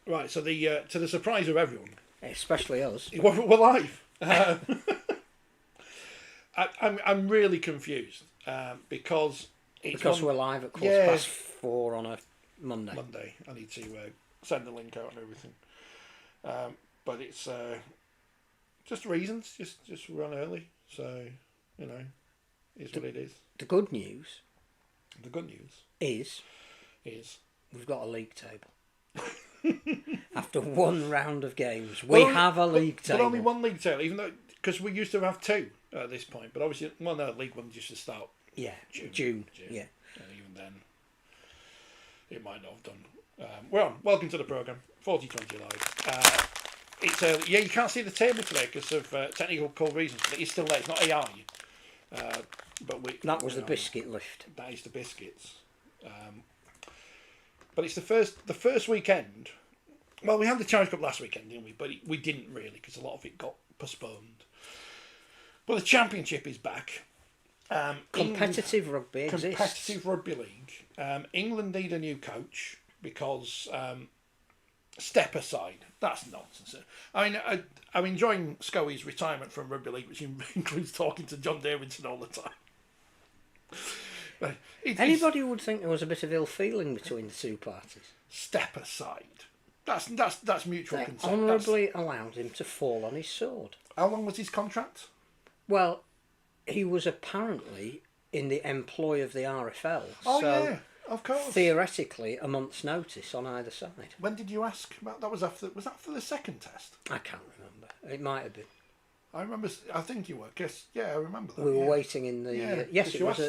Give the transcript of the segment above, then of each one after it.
Right, so to the surprise of everyone, especially us, we're live. I'm really confused because we're live at 4:15 on a Monday. I need to send the link out and everything, but it's just reasons. Just run early, so is what it is. The good news. The good news is we've got a league table. After one round of games, we have a league table. But only one league table, even though because we used to have two at this point. But obviously, League One used to start. Yeah, June. Yeah, and even then, it might not have done. We're on. Welcome to the program, 4020 live. It's you can't see the table today because of technical reasons, but it's still there. It's not AI. But that was the biscuit lift. That is the biscuits. But it's the first weekend. Well, we had the Challenge Cup last weekend, didn't we? But we didn't really because a lot of it got postponed. But the Championship is back. Competitive rugby exists. Competitive rugby league. England need a new coach because step aside. That's nonsense. I mean, I'm enjoying Scully's retirement from rugby league, which includes talking to John Davidson all the time. Anybody would think there was a bit of ill feeling between the two parties. Step aside. That's mutual consent. Honourably allowed him to fall on his sword. How long was his contract? Well, he was apparently in the employ of the RFL. Oh, so yeah, of course. Theoretically, a month's notice on either side. When did you ask about that? Was that for the second test? I can't remember. It might have been. I remember. I think you were. I remember that. We were waiting in the. Yes, it was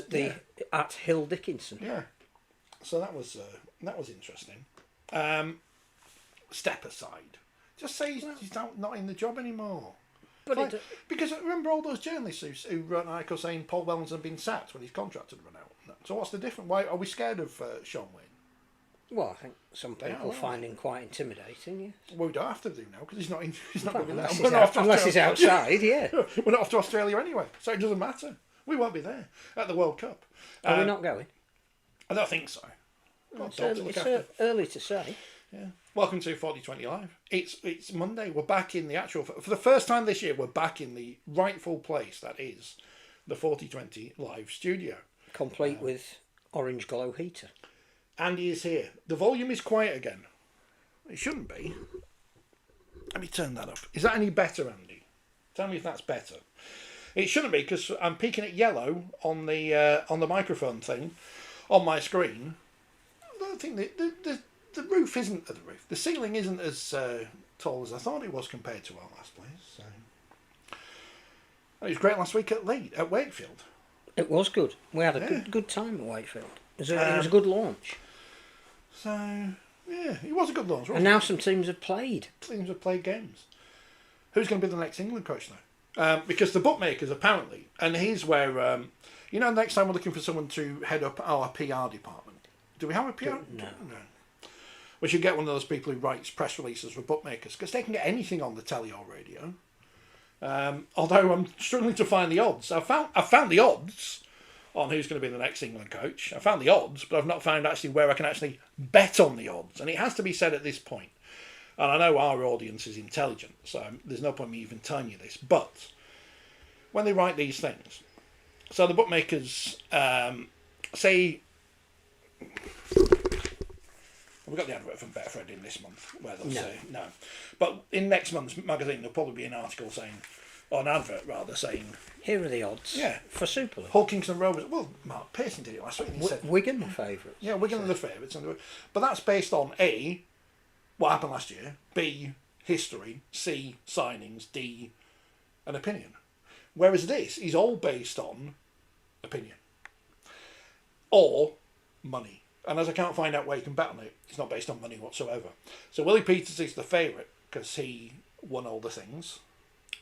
at Hill Dickinson. Yeah. So that was interesting. Step aside. Just say he's not in the job anymore. But because remember all those journalists who wrote an article saying Paul Wellens had been sacked when his contract had run out. So what's the difference? Why are we scared of Sean Wane? Well, I think some people find him quite intimidating. Yes. Well, we don't have to do now because he's not going to be there. Unless he's outside, yeah. We're not off to Australia anyway, so it doesn't matter. We won't be there at the World Cup. Are we not going? I don't think so. It's early to say. Yeah. Welcome to 4020 Live. It's Monday. We're back in the actual... For the first time this year, we're back in the rightful place that is the 4020 Live studio. Complete with orange glow heater. Andy is here. The volume is quiet again. It shouldn't be. Let me turn that up. Is that any better, Andy? Tell me if that's better. It shouldn't be because I'm peaking at yellow on the microphone thing on my screen. I don't think the roof isn't the roof. The ceiling isn't as tall as I thought it was compared to our last place. So. It was great last week at Wakefield. It was good. We had a good time at Wakefield. It was a good launch. So, yeah, it was a good launch. And now some teams have played. Teams have played games. Who's going to be the next England coach now? Because the bookmakers apparently, and here's where, next time we're looking for someone to head up our PR department. Do we have a PR? No. We should get one of those people who writes press releases for bookmakers because they can get anything on the telly or radio. Although I'm struggling to find the odds. I found the odds on who's going to be the next England coach. I found the odds, but I've not found actually where I can actually bet on the odds. And it has to be said at this point, and I know our audience is intelligent, so there's no point me even telling you this, but when they write these things, so the bookmakers say... We've got the advert from Betfred in this month where they'll say no. But in next month's magazine there'll probably be an article saying, or an advert rather, saying... Here are the odds. Yeah. For Super League. Hull Kingston Rovers. Well, Mark Pearson did it last week. Wigan the favourites. Yeah, Wigan are the favourites. But that's based on A, what happened last year, B, history, C, signings, D, an opinion. Whereas this is all based on opinion. Or money. And as I can't find out where you can bet on it, it's not based on money whatsoever. So Willie Peters is the favourite because he won all the things.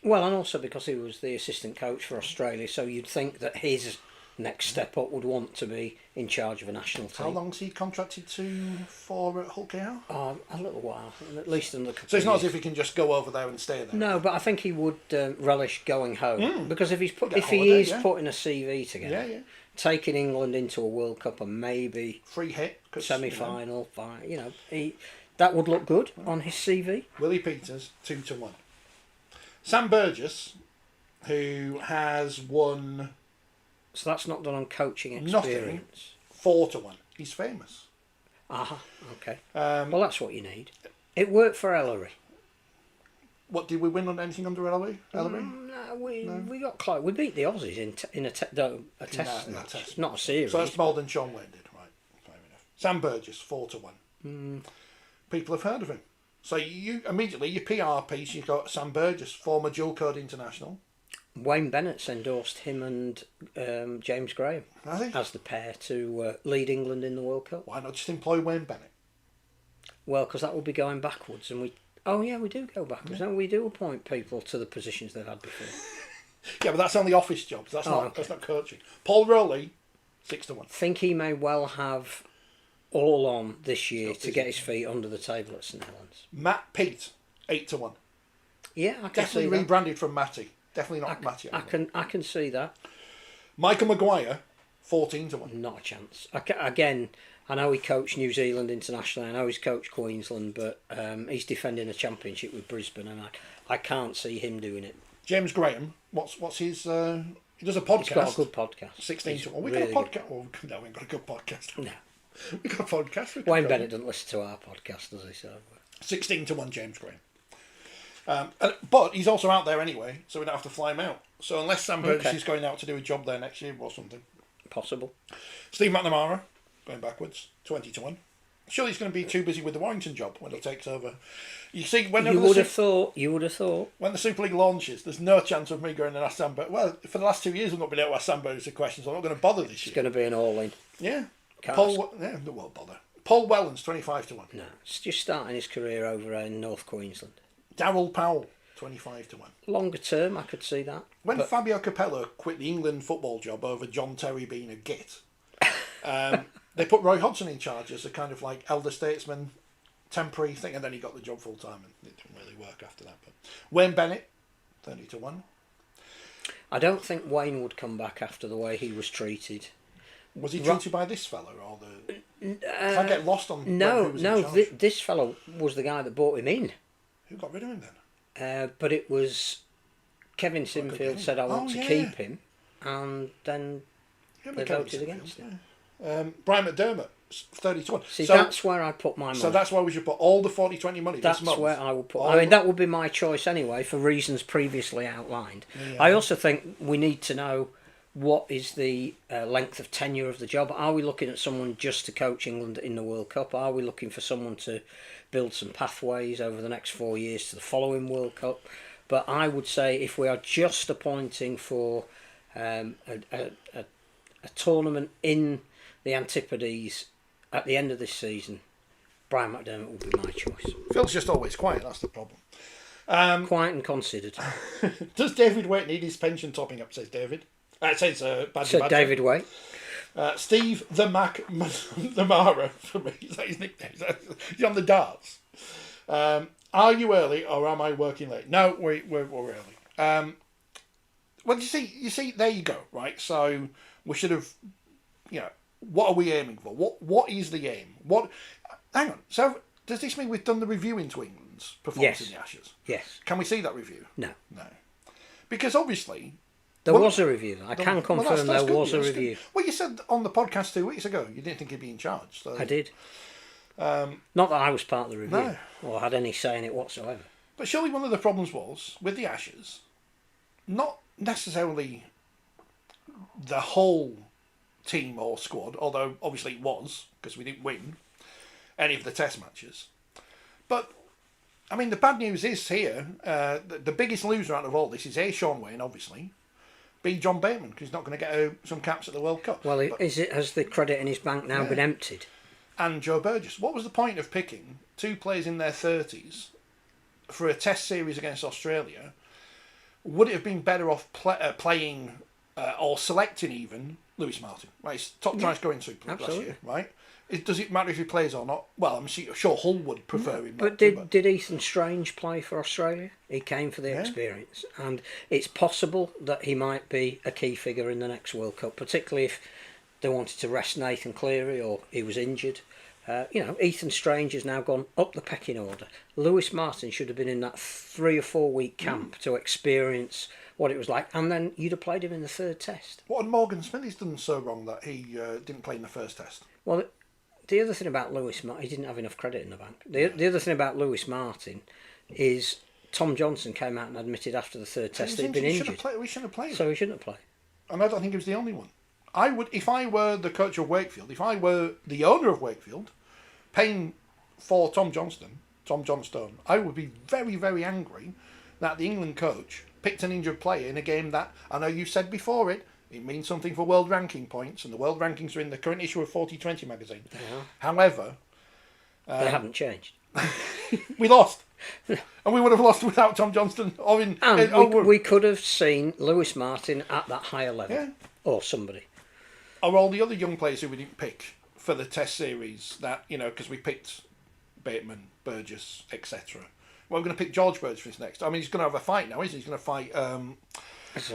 Well, and also because he was the assistant coach for Australia, so you'd think that his next step up would want to be in charge of a national team. How long's he contracted for at Hull KR? A little while, at least another couple. So it's not as if he can just go over there and stay there. No, but I think he would relish going home because if he is putting a CV together, taking England into a World Cup and maybe free hit semi-final, That would look good on his CV. Willie Peters, 2-1. Sam Burgess, who has won So that's not done on coaching nothing, experience. 4-1. He's famous. Aha, okay. Well, that's what you need. It worked for Ellery. What, did we win on anything under Ellery? No, we got close. We beat the Aussies in a test match, test. not a series. So that's more than Sean Wane did, right? Fair enough. Sam Burgess, 4-1. People have heard of him. So you immediately, your PR piece, you've got Sam Burgess, former dual code international. Wayne Bennett's endorsed him and James Graham as the pair to lead England in the World Cup. Why not just employ Wayne Bennett? Well, because that would be going backwards, and we do go backwards, and we do appoint people to the positions they've had before. Yeah, but that's only office jobs. That's not coaching. Paul Rowley, 6-1. I think he may well have all on this year to get his feet under the table at St Helens. Matt Pete, 8-1. Yeah, I can Definitely see that. rebranded from Matty. Definitely not Matty. I can see that. Michael Maguire, 14-1. Not a chance. Again, I know he coached New Zealand internationally. I know he's coached Queensland, but he's defending a championship with Brisbane, and I can't see him doing it. James Graham, what's his? He does a podcast. He's got a good podcast. 16-1. We got a podcast. Oh, no, we ain't got a good podcast. No. We got a podcast. Wayne Bennett doesn't listen to our podcast, does he? So 16-1, James Graham. But he's also out there anyway, so we don't have to fly him out. So unless Sam Burgess is going out to do a job there next year or something. Possible. Steve McNamara, going backwards, 20-1. Surely he's going to be too busy with the Warrington job when he takes over. You see, you would have thought. When the Super League launches, there's no chance of me going and ask Sam Burgess. Well, for the last 2 years, I've not been able to ask Sam Burgess a question, so I'm not going to bother this year. It's going to be an all-in. Yeah. They won't bother. Paul Wellens, 25-1. No, it's just starting his career over in North Queensland. Darryl Powell, 25-1. Longer term, I could see that. When Fabio Capello quit the England football job over John Terry being a git, they put Roy Hodgson in charge as a kind of like elder statesman, temporary thing, and then he got the job full time, and it didn't really work after that. But Wayne Bennett, 30-1. I don't think Wayne would come back after the way he was treated. Was he treated by this fella or the? I get lost on. No. This fellow was the guy that brought him in. Who got rid of him then? But it was Kevin Sinfield said I want to keep him, and then they voted against him. Brian McDermott, 30-1. See, that's where I put my money. So that's why we should put all the 40-20 money that's this month. Where I would put. I mean, that would be my choice anyway, for reasons previously outlined. Yeah. I also think we need to know what is the length of tenure of the job. Are we looking at someone just to coach England in the World Cup? Are we looking for someone to build some pathways over the next 4 years to the following World Cup? But I would say if we are just appointing for a tournament in the Antipodes at the end of this season, Brian McDermott would be my choice. Phil's just always quiet, that's the problem. Quiet and considered. Does David Waite need his pension topping up, says David? Says David Waite. Steve the Mac the Mara for me. Is that his nickname? He's on the darts. Are you early or am I working late? No, we're early. Well, you see, there you go, right? So we should have, what are we aiming for? What is the aim? Hang on. So does this mean we've done the review into England's performance in the Ashes? Yes. Can we see that review? No. Because obviously. There was a review. I can confirm there was a review. Good. Well, you said on the podcast 2 weeks ago you didn't think he'd be in charge. So. I did. Not that I was part of the review or had any say in it whatsoever. But surely one of the problems was, with the Ashes, not necessarily the whole team or squad, although obviously it was, because we didn't win any of the test matches. But, I mean, the bad news is here, the biggest loser out of all this is A, Sean Wane, obviously, B, John Bateman, because he's not going to get some caps at the World Cup. Well, has the credit in his bank now been emptied? And Joe Burgess. What was the point of picking two players in their 30s for a test series against Australia? Would it have been better off playing or selecting even Lewis Martin? Right, he's top try scoring Super League last year, right? Does it matter if he plays or not? Well, I'm sure Hull would prefer him. But did Ethan Strange play for Australia? He came for the experience, and it's possible that he might be a key figure in the next World Cup, particularly if they wanted to rest Nathan Cleary or he was injured. Ethan Strange has now gone up the pecking order. Lewis Martin should have been in that 3 or 4 week camp to experience what it was like, and then you'd have played him in the third test. What had Morgan Smith's done so wrong that he didn't play in the first test? Well, the other thing about Lewis Martin, he didn't have enough credit in the bank. The other thing about Lewis Martin is Tom Johnson came out and admitted after the third test that he'd been injured. We shouldn't have played. So he shouldn't have played. And I don't think he was the only one. I would, if I were the coach of Wakefield, if I were the owner of Wakefield, paying for Tom Johnstone, I would be very, very angry that the England coach picked an injured player in a game that, I know you said before it means something for world ranking points, and the world rankings are in the current issue of Forty20 magazine. Yeah. However, they haven't changed. We lost. And we would have lost without Tom Johnston. We could have seen Lewis Martin at that higher level. Yeah. Or somebody. Or all the other young players who we didn't pick for the test series that, because we picked Bateman, Burgess, etc. Well, we're going to pick George Burgess for this next. I mean, he's going to have a fight now, isn't he? He's going to fight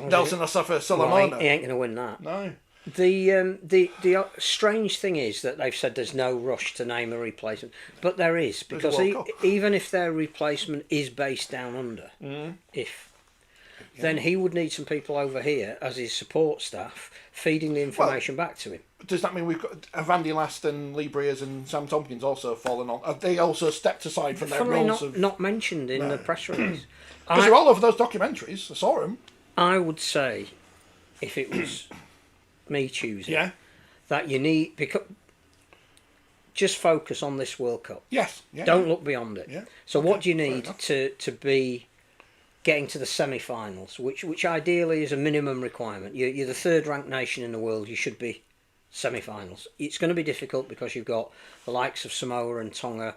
Nelson Asafa Solomona. He ain't going to win that. No. The strange thing is that they've said there's no rush to name a replacement, but there is, because even if their replacement is based down under, then he would need some people over here as his support staff feeding the information back to him. Does that mean we've got Vandy Last and Lee Breers and Sam Tompkins also fallen on? Have they also stepped aside from their roles? Not mentioned in the press release. Because they're all over those documentaries. I saw them. I would say, if it was me choosing, that you need, because just focus on this World Cup. Yes. Don't look beyond it. Yeah. So what do you need to be getting to the semi-finals, which ideally is a minimum requirement? You're the third ranked nation in the world. You should be semi-finals. It's going to be difficult because you've got the likes of Samoa and Tonga,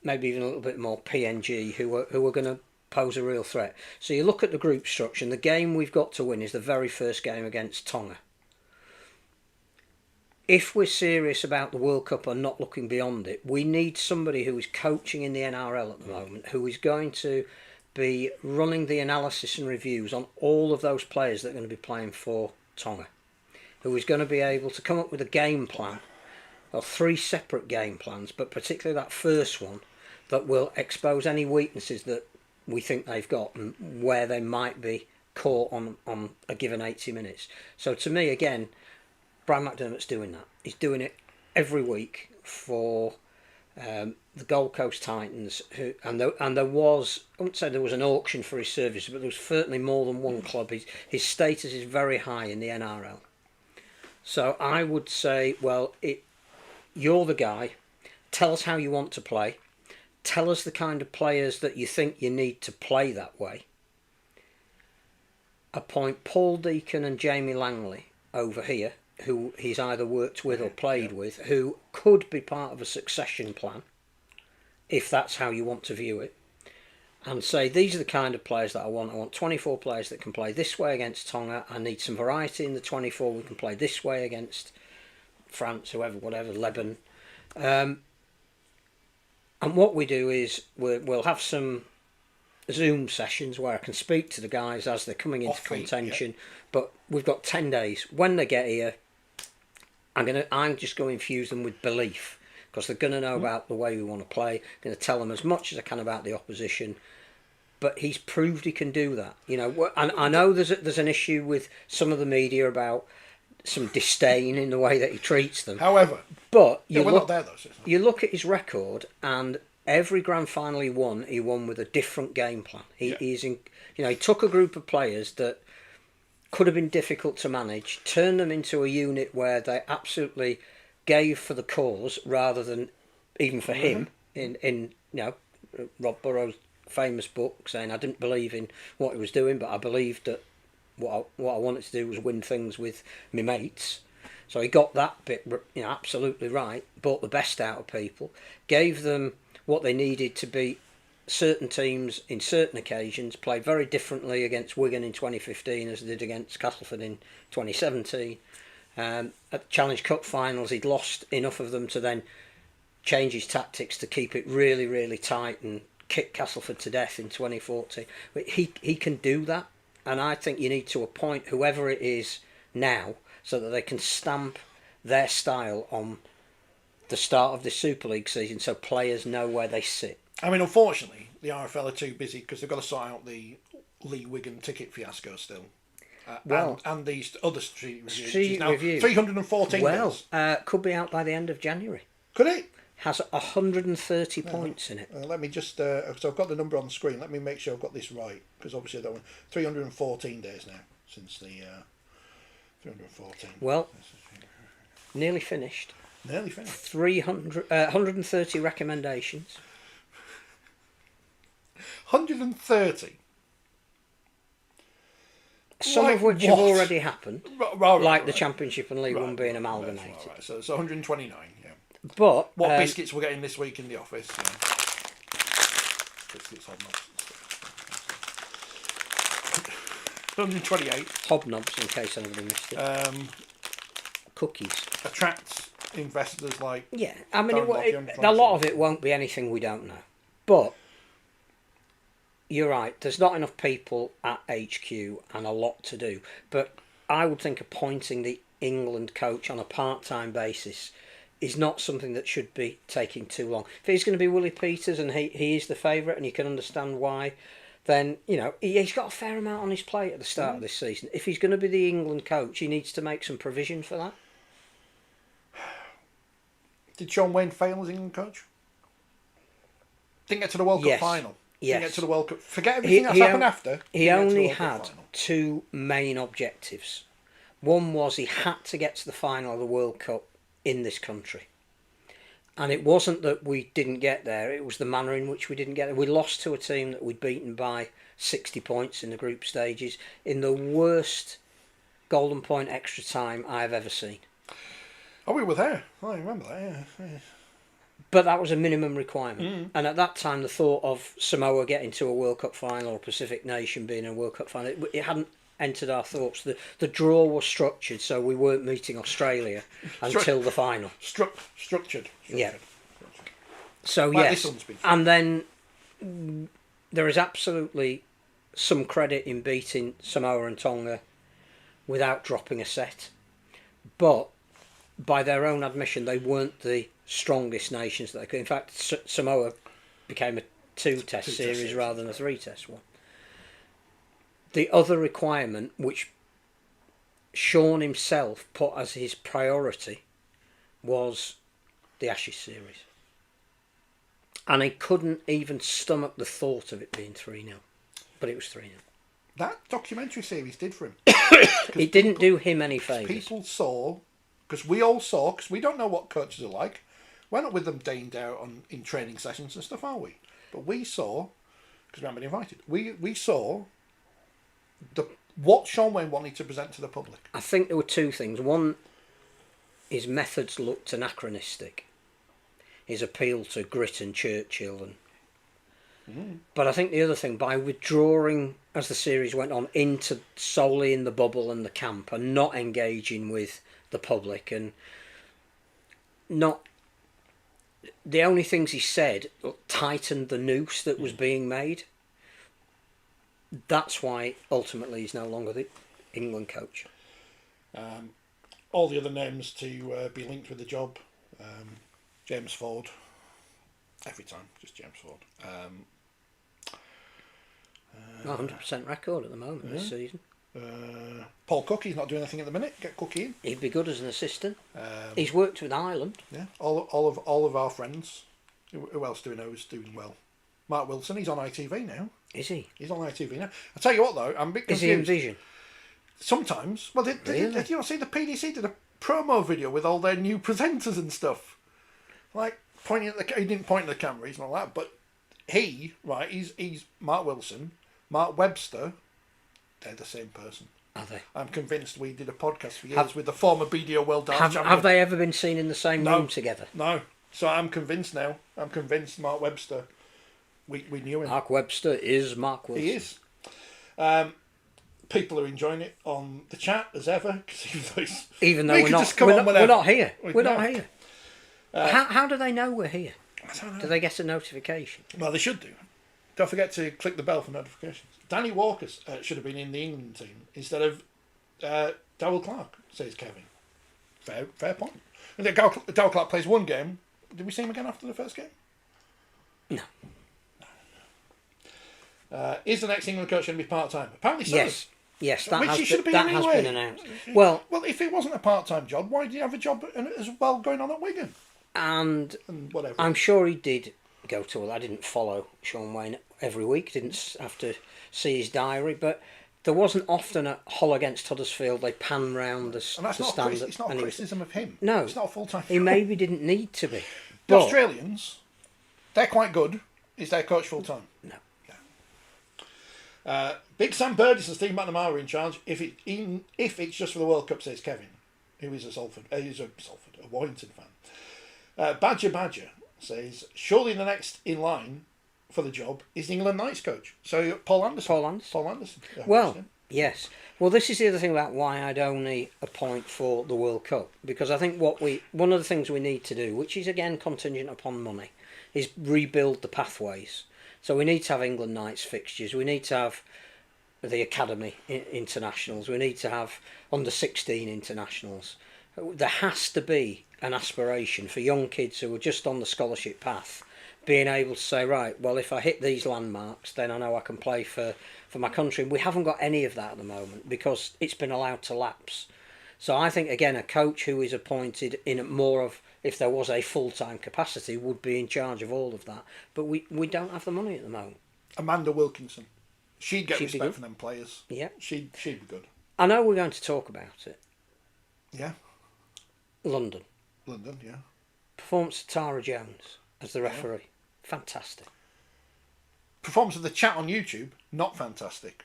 maybe even a little bit more PNG, who are going to pose a real threat. So you look at the group structure, and the game we've got to win is the very first game against Tonga. If we're serious about the World Cup and not looking beyond it, we need somebody who is coaching in the NRL at the moment, who is going to be running the analysis and reviews on all of those players that are going to be playing for Tonga, who is going to be able to come up with a game plan, or 3 separate game plans, but particularly that first one that will expose any weaknesses that we think they've got and where they might be caught on a given 80 minutes. So to me, again, Brian McDermott's doing that. He's doing it every week for the Gold Coast Titans, and there was, I wouldn't say there was an auction for his services, but there was certainly more than one club. His status is very high in the NRL. So I would say, you're the guy. Tell us how you want to play. Tell us the kind of players that you think you need to play that way. Appoint Paul Deacon and Jamie Langley over here, who he's either worked with or played with, who could be part of a succession plan, if that's how you want to view it, and say, these are the kind of players that I want. I want 24 players that can play this way against Tonga. I need some variety in the 24. We can play this way against France, whoever, whatever, Lebanon. And what we do is we'll have some Zoom sessions where I can speak to the guys as they're coming into contention. But we've got 10 days. When they get here, I'm just going to infuse them with belief, because they're going to know about the way we want to play. I'm going to tell them as much as I can about the opposition. But he's proved he can do that. And I know there's an issue with some of the media about some disdain in the way that he treats them. However, but we're not there though. You look at his record, and every grand final he won with a different game plan. He took a group of players that could have been difficult to manage, turned them into a unit where they absolutely gave for the cause rather than even for him. In Rob Burrows' famous book, saying, I didn't believe in what he was doing, but I believed that what I wanted to do was win things with my mates. So he got that bit absolutely right, brought the best out of people, gave them what they needed to beat certain teams in certain occasions, played very differently against Wigan in 2015 as they did against Castleford in 2017. At the Challenge Cup finals, he'd lost enough of them to then change his tactics to keep it really, really tight and kick Castleford to death in 2014. But he can do that, and I think you need to appoint whoever it is now so that they can stamp their style on the start of the Super League season so players know where they sit. I mean, unfortunately, the RFL are too busy because they've got to sort out the Lee Wigan ticket fiasco still. And these other street reviews. Street review. 314 days. Could be out by the end of January. Could it? Has 130 points in it. Let me just, so I've got the number on the screen. Let me make sure I've got this right, because obviously I don't want 314 days now since the 314. Well, nearly finished. Nearly finished. 130 recommendations. 130. Some of which have already happened, like the Championship and League One being amalgamated. Right. So it's 129, yeah. But what biscuits we're getting this week in the office? Yeah. Biscuits, hobnobs. 128. Hobnobs, in case anybody missed it. Cookies. Attracts investors like... Yeah, I mean, a lot of it won't be anything we don't know. But you're right, there's not enough people at HQ and a lot to do. But I would think appointing the England coach on a part-time basis is not something that should be taking too long. If he's going to be Willie Peters and he is the favourite and you can understand why, then, you know, he's got a fair amount on his plate at the start of this season. If he's going to be the England coach, he needs to make some provision for that. Did Sean Wane fail as England coach? Didn't get to the World Cup final. Didn't get to the World Cup. Forget everything that's happened after. He only had two main objectives. One was he had to get to the final of the World Cup in this country. And it wasn't that we didn't get there, it was the manner in which we didn't get there. We lost to a team that we'd beaten by 60 points in the group stages in the worst golden point extra time I've ever seen. Oh, we were there. I remember that, yeah. But that was a minimum requirement. And at that time, the thought of Samoa getting to a World Cup final or Pacific Nation being in a World Cup final, it hadn't entered our thoughts. The draw was structured, so we weren't meeting Australia until the final. Structured. Yeah. So, yes. And then there is absolutely some credit in beating Samoa and Tonga without dropping a set. But by their own admission, they weren't the strongest nations that they could. In fact, Samoa became a two-test series rather than a three-test one. The other requirement, which Sean himself put as his priority, was the Ashes series. And he couldn't even stomach the thought of it being 3-0. But it was 3-0. That documentary series did for him. It didn't do him any favours. People saw, because we all saw, because we don't know what coaches are like. We're not with them day in, day out in training sessions and stuff, are we? But we saw, because we haven't been invited, we saw what Sean Wane wanted to present to the public. I think there were two things. One, his methods looked anachronistic. His appeal to grit and Churchill. But I think the other thing, by withdrawing as the series went on into solely in the bubble and the camp and not engaging with the public and not... The only things he said tightened the noose that was being made. That's why ultimately he's no longer the England coach. All the other names to be linked with the job. James Ford. Every time, just James Ford. 100% record at the moment this season. Paul Cook, he's not doing anything at the minute. Get Cookie in. He'd be good as an assistant. He's worked with Ireland. Yeah, all of our friends. Who else do we know is doing well? Mark Wilson, he's on ITV now. Is he? He's on ITV now. I'll tell you what though, I'm a bit confused. Is he in Vision? Sometimes. Well, did you not see the PDC did a promo video with all their new presenters and stuff? Like pointing at he didn't point at the camera, he's not that, but he's Mark Wilson, Mark Webster. They're the same person. Are they? I'm convinced we did a podcast for years with the former BDO World Darts champion. Have they ever been seen in the same room together? No. So I'm convinced now. I'm convinced Mark Webster. We knew him. Mark Webster is Mark Wilson. He is. People are enjoying it on the chat as ever. Even though we're not here. We're not here. How do they know we're here? I don't know. Do they get a notification? Well, they should do. Don't forget to click the bell for notifications. Danny Walker should have been in the England team instead of Darryl Clark, says Kevin. Fair point. Darryl Clark plays one game Did we see him again after the first game? No. Is the next England coach going to be part-time? Apparently so. Yes, Which he should have been that anyway. has been announced. Well, if it wasn't a part-time job, why did he have a job as well going on at Wigan? And whatever. I'm sure he did go to. I didn't follow Sean Wane every week. Didn't have to see his diary, but there wasn't often at Hull against Huddersfield. They pan round the and that's the not stand. it's not a criticism of him. No, it's not a full-time. He maybe didn't need to be. The Australians, they're quite good. Is their coach full-time? No. Big Sam Birdie says Steve McNamara in charge. If it's just for the World Cup, says Kevin, who is a Warrington fan. Badger says surely the next in line for the job is the England Knights coach. So Paul Anderson. Well, yes. Well, this is the other thing about why I'd only appoint for the World Cup, because I think one of the things we need to do, which is again contingent upon money, is rebuild the pathways. So we need to have England Knights fixtures. We need to have the academy internationals. We need to have under-16 internationals. There has to be an aspiration for young kids who are just on the scholarship path, being able to say, right, well, if I hit these landmarks, then I know I can play for my country. We haven't got any of that at the moment because it's been allowed to lapse. So I think, again, a coach who is appointed in more of, if there was a full-time capacity, would be in charge of all of that. But we don't have the money at the moment. Amanda Wilkinson. She'd get respect from them players. Yeah. She'd be good. I know we're going to talk about it. Yeah. London, yeah. Performance of Tara Jones as the referee. Yeah. Fantastic. Performance of the chat on YouTube, not fantastic.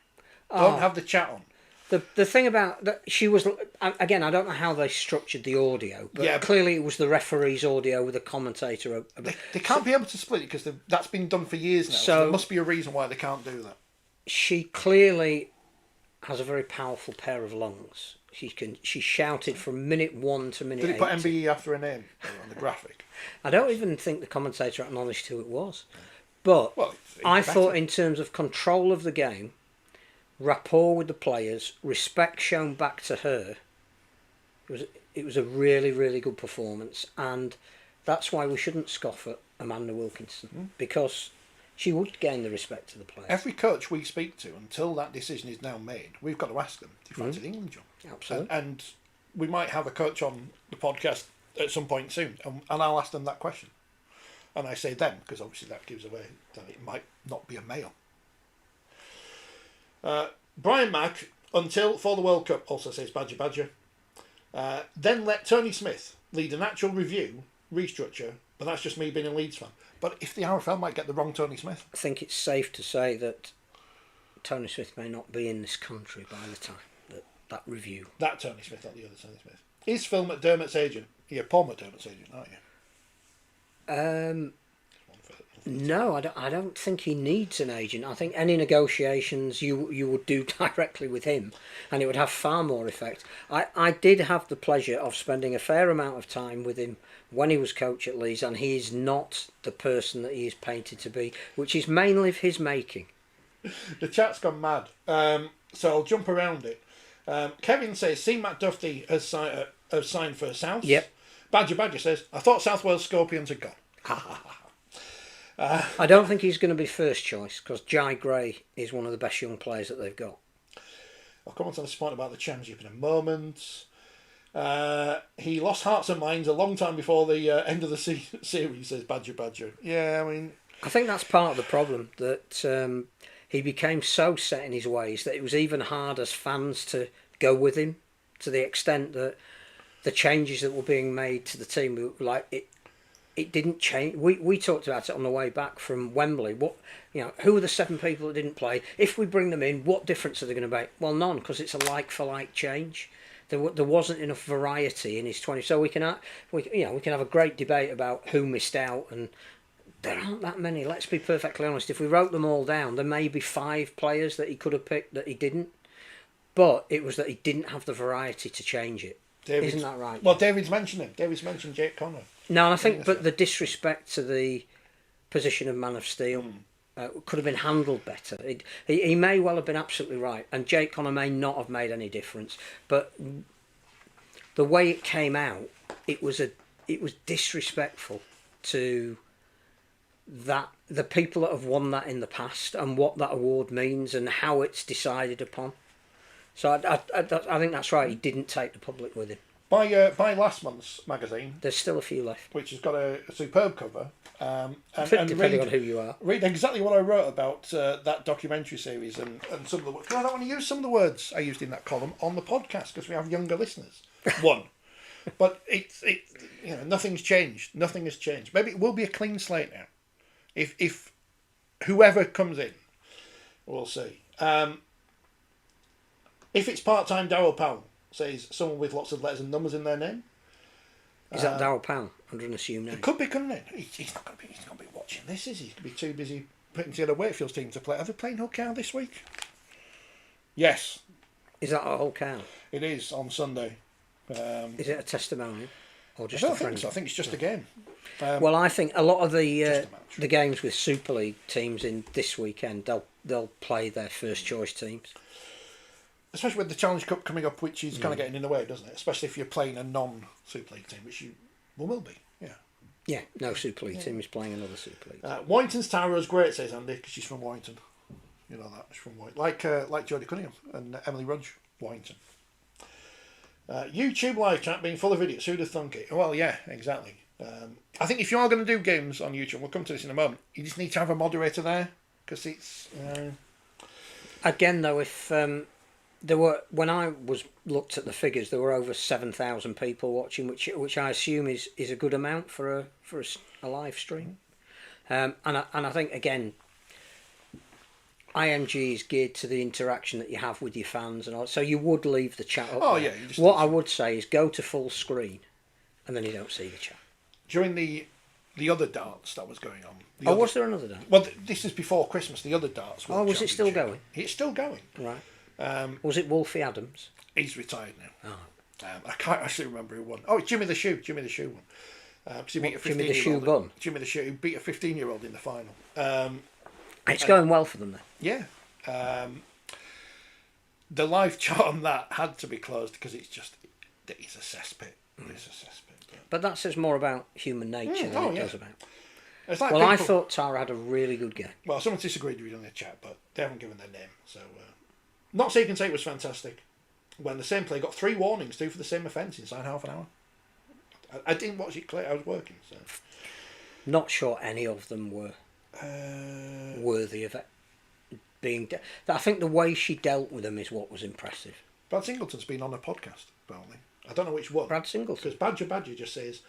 Don't have the chat on. The thing about that, she was, again, I don't know how they structured the audio, but clearly it was the referee's audio with a commentator. They can't be able to split it because that's been done for years now. So there must be a reason why they can't do that. She clearly has a very powerful pair of lungs. She shouted from minute 1 to minute 8. Did it put MBE after her name on the graphic? I don't even think the commentator acknowledged who it was. But I thought in terms of control of the game, rapport with the players, respect shown back to her, it was a really, really good performance. And that's why we shouldn't scoff at Amanda Wilkinson, because she would gain the respect of the players. Every coach we speak to, until that decision is now made, we've got to ask them, do you fancy the England job? Absolutely. And we might have a coach on the podcast at some point soon, and I'll ask them that question. And I say them, because obviously that gives away that it might not be a male. Brian Mack, until for the World Cup, also says Badger. Then let Tony Smith lead an actual review, restructure, but that's just me being a Leeds fan. But if the RFL might get the wrong Tony Smith. I think it's safe to say that Tony Smith may not be in this country by the time that review. That Tony Smith, not the other Tony Smith. Is Phil McDermott's agent? Yeah, Paul McDermott's agent, aren't you? No, I don't think he needs an agent. I think any negotiations you would do directly with him, and it would have far more effect. I did have the pleasure of spending a fair amount of time with him when he was coach at Leeds, and he is not the person that he is painted to be, which is mainly of his making. The chat's gone mad, so I'll jump around it. Kevin says, see Matt Duffy has signed for South. Yep. Badger says, I thought South Wales Scorpions had gone. I don't think he's going to be first choice, because Jai Gray is one of the best young players that they've got. I'll comment on this point about the championship in a moment. He lost hearts and minds a long time before the end of the series, says Badger. Yeah, I mean, I think that's part of the problem, that he became so set in his ways that it was even hard as fans to go with him, to the extent that the changes that were being made to the team, like it didn't change. We talked about it on the way back from Wembley. Who are the 7 people that didn't play? If we bring them in, what difference are they going to make? Well, none, because it's a like for like change. There wasn't enough variety in his 20. So we can have a great debate about who missed out, and there aren't that many. Let's be perfectly honest. If we wrote them all down, there may be 5 players that he could have picked that he didn't. But it was that he didn't have the variety to change it. Isn't that right? Well, David's mentioned him. David's mentioned Jake Connor. No, and I think, but the disrespect to the position of Man of Steel could have been handled better. He may well have been absolutely right, and Jake Connor may not have made any difference. But the way it came out, it was disrespectful to that the people that have won that in the past and what that award means and how it's decided upon. So I think that's right. He didn't take the public with him. By last month's magazine, There's still a few left. which has got a superb cover, Depending on who you are. read exactly what I wrote about that documentary series and some of the words. I don't want to use some of the words I used in that column on the podcast because we have younger listeners. One, but it's nothing's changed. Nothing has changed. Maybe it will be a clean slate now. If whoever comes in, we'll see. If it's part-time Darryl Powell, says someone with lots of letters and numbers in their name. Is that Darryl Powell under an assumed name? It could be, couldn't it? He's not going to be watching this, is he? He's going to be too busy putting together Wakefield's team to play. Are they playing Hull Cow this week? Yes. Is that a Hull Cow? It is on Sunday. Is it a testimonial? Or just I a don't think friendly? so. I think it's just a game. Well, I think a lot of the Just a match. the games with Super League teams in this weekend, they'll play their first choice teams. Especially with the Challenge Cup coming up, which is kind of getting in the way, doesn't it? Especially if you're playing a non-Super League team, which you will be. Yeah. Yeah, no Super League team is playing another Super League. Warrington's Tara is great, says Andy, because she's from Warrington. You know that, she's from Warrington. Like Jodie Cunningham and Emily Rudge, Warrington. YouTube live chat being full of idiots. Who'd have thunk it? Well, yeah, exactly. I think if you are going to do games on YouTube, we'll come to this in a moment, you just need to have a moderator there, because it's... Again, though, if there were, when I looked at the figures, there were over 7,000 people watching, which I assume is a good amount for a live stream. And I think again, IMG is geared to the interaction that you have with your fans and all. So you would leave the chat up. Oh there. yeah. What I would say is go to full screen, and then you don't see the chat. During the other darts that was going on. Was there another dart? Well, this is before Christmas. The other darts. Oh, was it still going? It's still going. Right. Was it Wolfie Adams? He's retired now. Oh. I can't actually remember who won. Oh, it's Jimmy the Shoe. Jimmy the Shoe won. He beat a 15-year-old. Jimmy the Shoe gun? Jimmy the Shoe, who beat a 15-year-old in the final. It's going well for them then. Yeah. The live chat on that had to be closed because it's a cesspit. It's a cesspit. But that says more about human nature than it does about. It's like I thought Tara had a really good game. Well, someone disagreed with you on the chat, but they haven't given their name. So, not so you can say it was fantastic. When the same player got 3 warnings, 2 for the same offence inside half an hour. I didn't watch it clear. I was working. So. Not sure any of them were worthy of it being. I think the way she dealt with them is what was impressive. Brad Singleton's been on a podcast, apparently. I don't know which one. Brad Singleton. Because Badger just says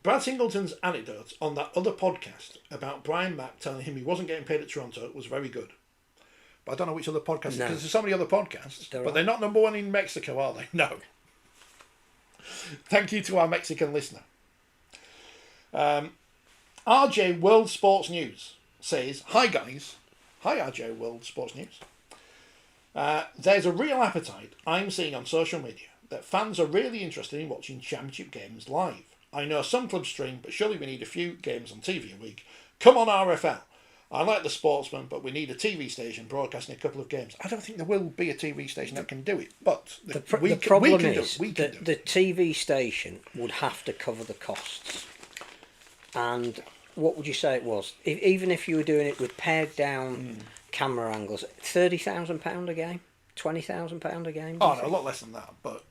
Brad Singleton's anecdote on that other podcast about Brian Mack telling him he wasn't getting paid at Toronto was very good. But I don't know which other podcast. Because there's so many other podcasts. But they're not number 1 in Mexico, are they? No. Thank you to our Mexican listener. RJ World Sports News says, "Hi guys." Hi RJ World Sports News. There's a real appetite I'm seeing on social media that fans are really interested in watching championship games live. I know some clubs stream, but surely we need a few games on TV a week. Come on RFL. I like the Sportsman, but we need a TV station broadcasting a couple of games. I don't think there will be a TV station that can do it, but the problem is that the TV station would have to cover the costs. And what would you say it was? Even if you were doing it with pared down camera angles, £30,000 a game, £20,000 a game. Oh no, a lot less than that, but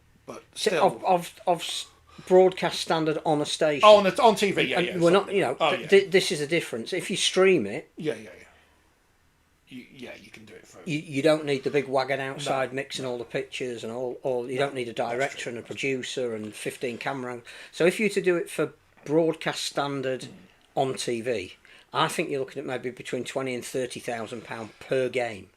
still of broadcast standard on a station. Oh, on TV, yeah. We're not, this is a difference. If you stream it, you can do it for. You don't need the big wagon outside mixing all the pictures and all. You don't need a director and a producer and 15 camera angles. So if you were to do it for broadcast standard on TV, I think you're looking at maybe between £20,000 and £30,000 per game.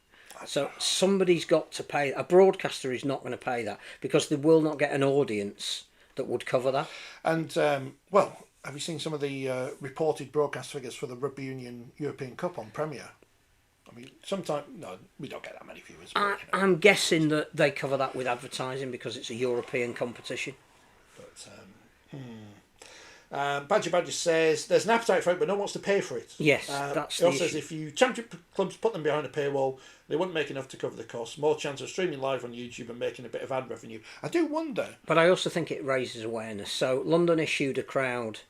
So somebody's got to pay. A broadcaster is not going to pay that because they will not get an audience that would cover that. And have you seen some of the reported broadcast figures for the Rugby Union European Cup on Premier? I mean, sometimes we don't get that many viewers. I'm guessing that they cover that with advertising because it's a European competition. But Badger says there's an appetite for it, but no one wants to pay for it. Yes, that's the issue. He also says if you championship clubs put them behind a paywall, they wouldn't make enough to cover the costs. More chance of streaming live on YouTube and making a bit of ad revenue. I do wonder. But I also think it raises awareness. So London issued a crowd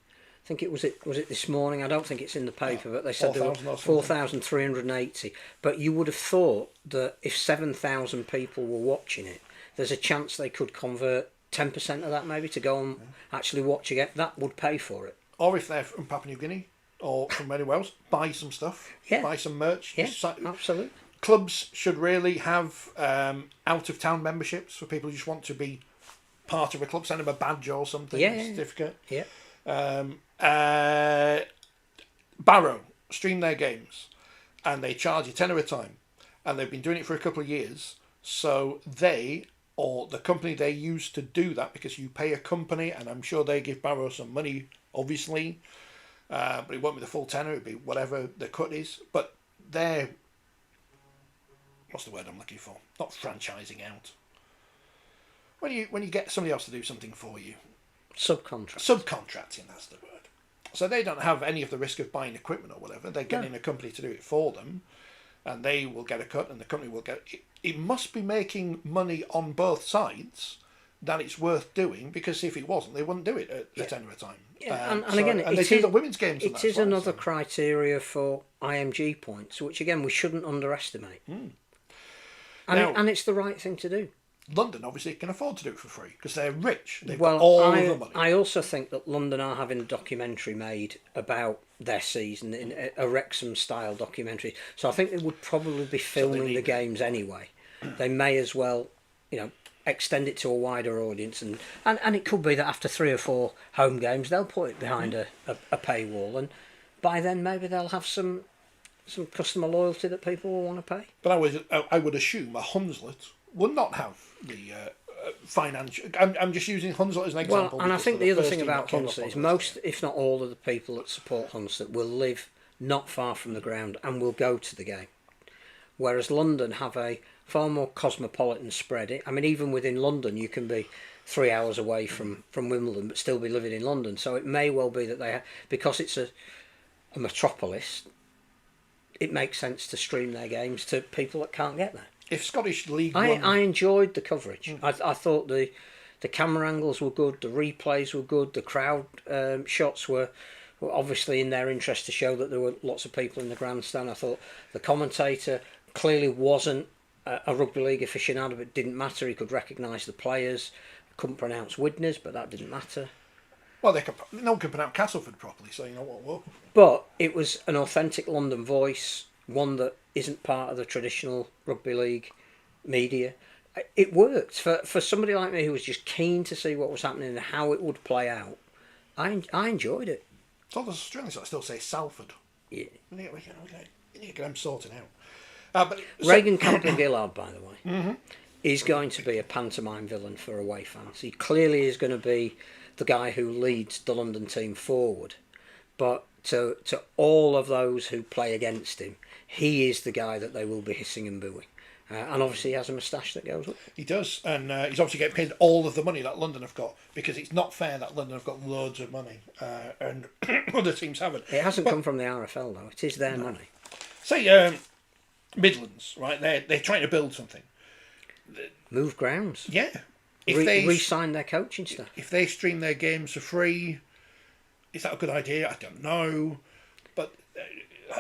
think it was this morning. I don't think it's in the paper, but they said there were 4,000 or something. 4,380. But you would have thought that if 7,000 people were watching it, there's a chance they could convert 10% of that maybe to go and actually watch again. That would pay for it. Or if they're from Papua New Guinea or from anywhere else, buy some stuff, buy some merch. Yeah, absolutely. Clubs should really have out-of-town memberships for people who just want to be part of a club. Send them a badge or something, a certificate. Yeah. Barrow stream their games, and they charge a tenner a time, and they've been doing it for a couple of years. So they, or the company they use to do that, because you pay a company, and I'm sure they give Barrow some money, obviously, but it won't be the full tenner, it'll be whatever the cut is. But they're, what's the word I'm looking for? Not franchising out. When you get somebody else to do something for you. Subcontracting, that's the word. So they don't have any of the risk of buying equipment or whatever. They're getting a company to do it for them, and they will get a cut, and the company will get... It must be making money on both sides that it's worth doing, because if it wasn't, they wouldn't do it at the tenner a time. Yeah, and again, they do the women's games. It is another criteria for IMG points, which again we shouldn't underestimate. And it's the right thing to do. London obviously can afford to do it for free because they're rich. They've got all of the money. I also think that London are having a documentary made about their season, in a Wrexham style documentary. So I think they would probably be filming the games anyway. They may as well, extend it to a wider audience, and it could be that after 3 or 4 home games they'll put it behind a paywall, and by then maybe they'll have some customer loyalty that people will want to pay. But I would assume a Hunslet would not have the financial... I'm just using Hunslet as an example. Well, and I think the other thing about Hunslet is most, if not all, of the people that support Hunslet will live not far from the ground and will go to the game. Whereas London have a far more cosmopolitan spread. I mean, even within London, you can be 3 hours away from Wimbledon but still be living in London. So it may well be that because it's a metropolis, it makes sense to stream their games to people that can't get there. If Scottish League I enjoyed the coverage. I thought the camera angles were good, the replays were good, the crowd shots were obviously in their interest to show that there were lots of people in the grandstand. I thought the commentator clearly wasn't a rugby league aficionado, but it didn't matter. He could recognise the players, couldn't pronounce Widnes, but that didn't matter. Well, no one can pronounce Castleford properly, so you know what. But it was an authentic London voice, one that isn't part of the traditional rugby league media. It worked for somebody like me who was just keen to see what was happening and how it would play out. I enjoyed it. So there's strings that still say Salford. Yeah, we need to get them sorted out. Reagan Campbell-Gillard, by the way, is going to be a pantomime villain for away fans. He clearly is going to be the guy who leads the London team forward. But to all of those who play against him, he is the guy that they will be hissing and booing. And obviously he has a moustache that goes up. He does, and he's obviously getting paid all of the money that London have got, because it's not fair that London have got loads of money and other teams haven't. It hasn't come from the RFL though, it is their money. Say Midlands, right, they're trying to build something. Move grounds. Yeah. If they re-sign their coaching staff. If they stream their games for free, is that a good idea? I don't know. But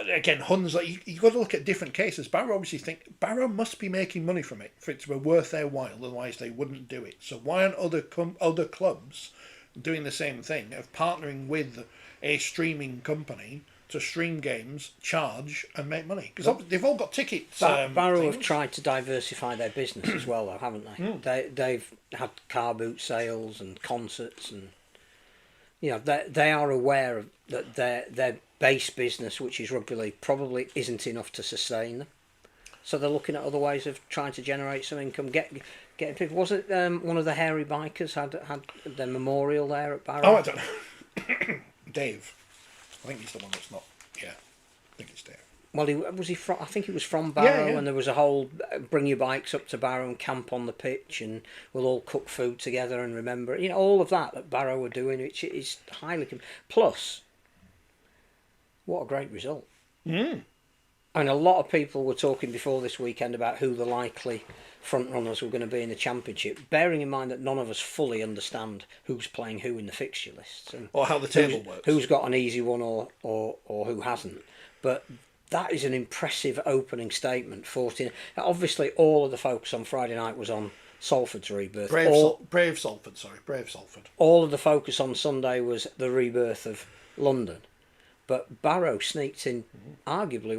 again, Huns, you've got to look at different cases. Barrow must be making money from it for it to be worth their while, otherwise they wouldn't do it. So why aren't other clubs doing the same thing, of partnering with a streaming company to stream games, charge and make money? Because they've all got tickets. Barrow have tried to diversify their business as well, though, haven't they? They've had car boot sales and concerts, and they are aware of that their base business, which is rugby league, probably isn't enough to sustain them. So they're looking at other ways of trying to generate some income. Getting people. Was it one of the hairy bikers had their memorial there at Barrow? Oh, I don't know. Dave. I think he's the one that's not. Yeah, I think it's Dave. Well, I think he was from Barrow, and there was a whole bring your bikes up to Barrow and camp on the pitch, and we'll all cook food together and remember. All of that Barrow were doing, which is highly. Plus, what a great result! I mean, a lot of people were talking before this weekend about who the likely front runners were going to be in the championship, bearing in mind that none of us fully understand who's playing who in the fixture lists and or how the table works. Who's got an easy one or who hasn't. But that is an impressive opening statement. 14. Obviously, all of the focus on Friday night was on Salford's rebirth. Brave Salford. All of the focus on Sunday was the rebirth of London. But Barrow sneaked in arguably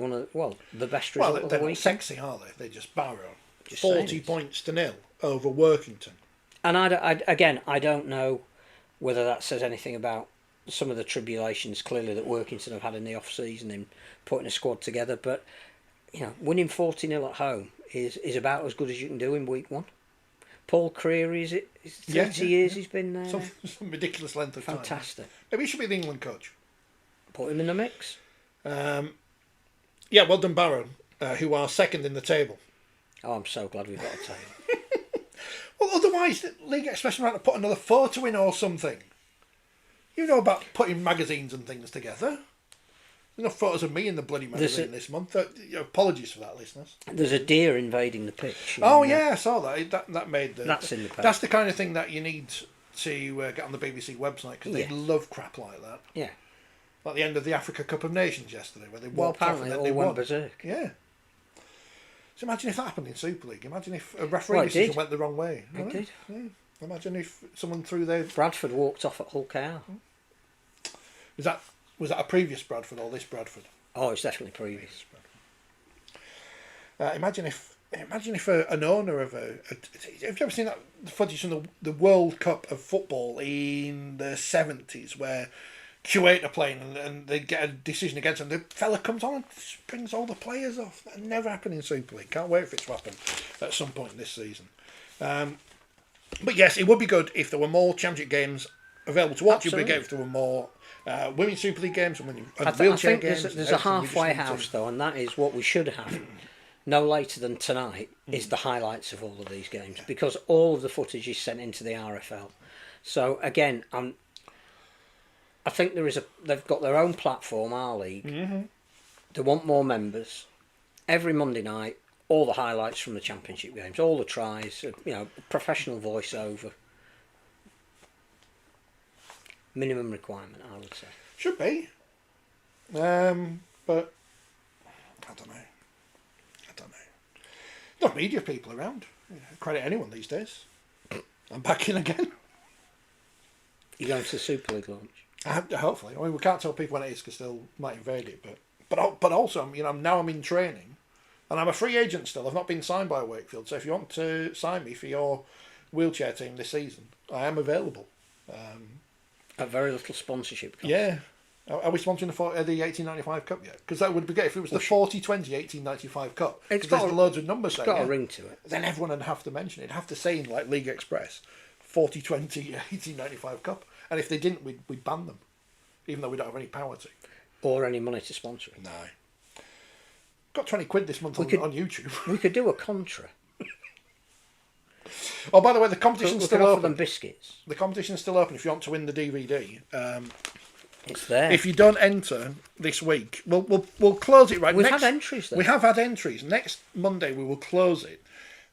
the best result of the they're week. Sexy, are they? They just Barrow. Just 40 points to 0 over Workington. And I don't know whether that says anything about some of the tribulations clearly that Workington have had in the off season in putting a squad together. But winning 40-0 at home is about as good as you can do in week one. Paul Creary, is it 30 years he's been there? Some ridiculous length of time. Fantastic. Maybe he should be the England coach. Put him in the mix. Well done, Barrow, who are second in the table. Oh, I'm so glad we've got a table. Well, otherwise, the League Express might have to put another photo in or something. You know about putting magazines and things together. There's no photos of me in the bloody magazine this month. Apologies for that, listeners. There's a deer invading the pitch. Oh, yeah, I saw that. That made the... That's in the paper. That's the kind of thing that you need to get on the BBC website, because they love crap like that. Yeah. Like the end of the Africa Cup of Nations yesterday, where they apparently off and all they went berserk. Yeah. So imagine if that happened in Super League. Imagine if a referee decision went the wrong way. It did. Yeah. Imagine if someone threw their... Bradford walked off at Hull Cow. Was that a previous Bradford or this Bradford? Oh, it's definitely previous. Imagine if an owner of a... Have you ever seen that footage from the World Cup of football in the 70s where Kuwait are playing and they get a decision against them? The fella comes on and brings all the players off. That never happened in Super League. Can't wait for it to happen at some point this season. But yes, it would be good if there were more Championship games available to watch. It would be good if there were more Women's Super League games and wheelchair games. There's a halfway house though, and that is what we should have. No later than tonight is the highlights of all of these games, because all of the footage is sent into the RFL. So again, I think they've got their own platform, our league. Mm-hmm. They want more members. Every Monday night, all the highlights from the Championship games, all the tries, professional voiceover. Minimum requirement, I would say. Should be. But I don't know. No media people around. Credit anyone these days. I'm back in again. You're going to the Super League launch? Hopefully. I mean, we can't tell people when it is because they'll might invade it. But also, now I'm in training, and I'm a free agent still. I've not been signed by Wakefield. So if you want to sign me for your wheelchair team this season, I am available. At very little sponsorship cost. Yeah. Are we sponsoring the 1895 Cup yet? Because that would be great if it was the 4020 1895 Cup. Because there's loads of numbers there. It's got a ring to it. Then everyone would have to mention it. It'd have to say in like League Express, 4020 1895 Cup. And if they didn't, we'd ban them. Even though we don't have any power to. Or any money to sponsor it. No. Got 20 quid this month on YouTube. We could do a contra. Oh, by the way, the competition's still open. Them biscuits. The competition's still open if you want to win the DVD. It's there. If you don't enter this week, we'll close it right. We've had entries there. We have had entries. Next Monday we will close it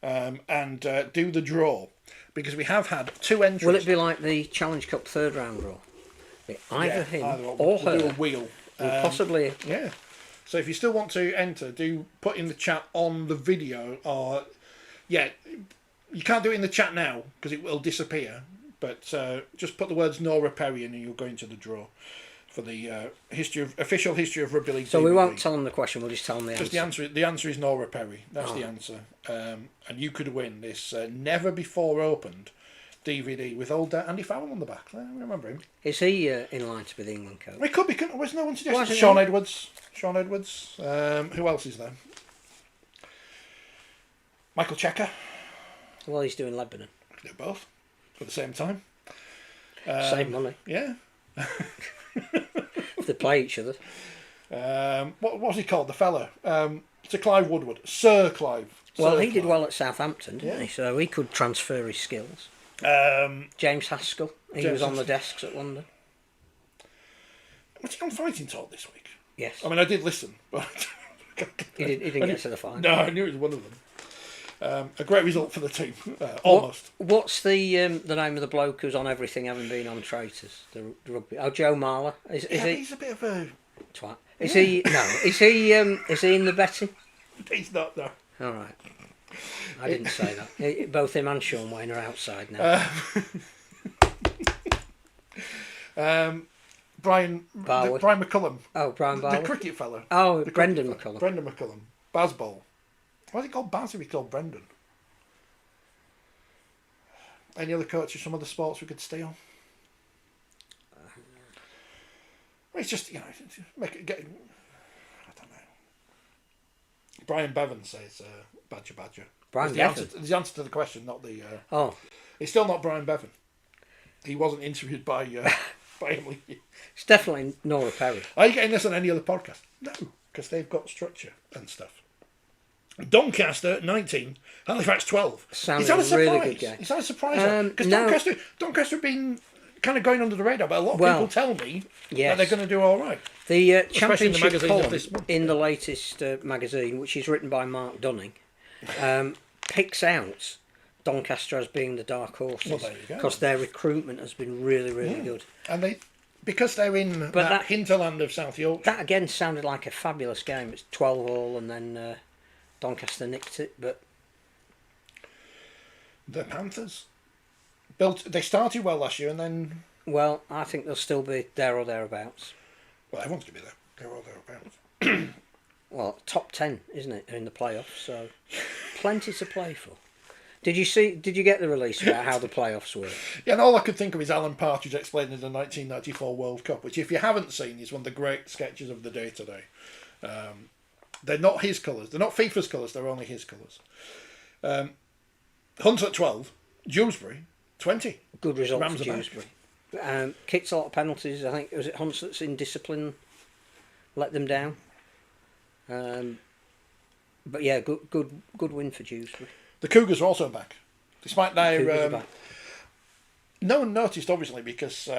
and do the draw, because we have had 2 entries. Will it be like the Challenge Cup third round draw? Either him or her. Do a wheel. Possibly. Yeah. So if you still want to enter, do put in the chat on the video, or you can't do it in the chat now because it will disappear. But just put the words Nora Perry in and you'll go into the draw for the official history of Rugby League. So DVD. we won't tell them the question, we'll just tell them the answer. The answer is Nora Perry. That's the answer. And you could win this never before opened DVD with old Andy Farrell on the back. I remember him. Is he in line to be the England coach? It could be. Was no one suggested? Sean Edwards. Who else is there? Michael Checker. Well, he's doing Lebanon. Could do both at the same time. Same money. Yeah. If they play each other. What's he called? The fella. Sir Clive Woodward. Sir Clive. Well, Sir he did Clive. well at Southampton, didn't he? So he could transfer his skills. James Haskell. He was on the desks at London. Was he on Fighting Talk this week? Yes. I mean, I did listen, but He didn't get to the final. No, I knew it was one of them. A great result for the team, almost. What's the name of the bloke who's on everything, having been on Traitors? The rugby. Oh, Joe Marler. Is he? He's a bit of a twat. Is he? No. Is he? Is he in the betting? He's not, no. All right. I didn't say that. Both him and Sean Wane are outside now. Brian McCullum. Oh, Brian Barwood. The cricket fella. Oh, Brendan McCullum. Brendan McCullum. Bazball. Why is he called Baz if he's called Brendan? Any other coaches from other sports we could steal? Well, it's just, make it get. I don't know. Brian Bevan says Badger. Brian That's Bevan? the answer to the question, not the. Oh. It's still not Brian Bevan. He wasn't interviewed by Emily. It's definitely Nora Perry. Are you getting this on any other podcast? No, because they've got structure and stuff. Doncaster 19, Halifax 12. Sounded Is that a surprise? really good game. Is that a surprise? Because no. Doncaster have been kind of going under the radar, but a lot of people tell me that they're going to do all right. The championship in the column this month. in the latest magazine, which is written by Mark Dunning, picks out Doncaster as being the dark horses. Well, there you go. Because their recruitment has been really, really good. And because they're in that hinterland of South Yorkshire. That again sounded like a fabulous game. It's 12-all and then Doncaster nicked it, but the Panthers they started well last year and then. Well, I think they'll still be there or thereabouts. Well, everyone's going to be there or thereabouts. Well, top 10, isn't it, in the playoffs? So plenty to play for. Did you get the release about how the playoffs work? Yeah, and all I could think of is Alan Partridge explaining the 1994 World Cup, which, if you haven't seen, is one of the great sketches of the day today. They're not his colours. They're not FIFA's colours. They're only his colours. Hunt at 12. Dewsbury 20. Good result Rams for Dewsbury. Kicked a lot of penalties. I think it was Hunts that's in discipline. Let them down. But yeah, good win for Dewsbury. The Cougars are also back, despite their. Cougars are back. No one noticed, obviously, because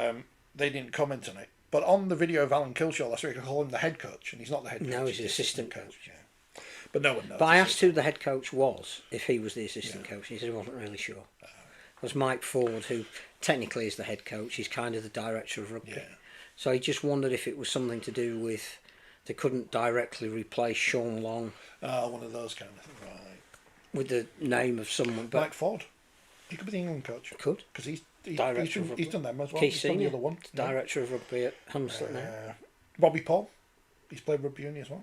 they didn't comment on it. But on the video of Alan Kilshaw last week, I call him the head coach, and he's not the head coach. No, he's the assistant coach. Yeah. But no one knows. But I asked who the head coach was, if he was the assistant coach. He said he wasn't really sure. It was Mike Ford, who technically is the head coach. He's kind of the director of rugby. Yeah. So he just wondered if it was something to do with they couldn't directly replace Sean Long. One of those kind of things, right. With the name of someone. But Mike Ford. He could be the England coach. Could. Because he's Director of he's rugby. done them as well. Keith He's done the Senior, other one. Director of rugby at Hunslet now. Robbie Paul. He's played rugby uni as well.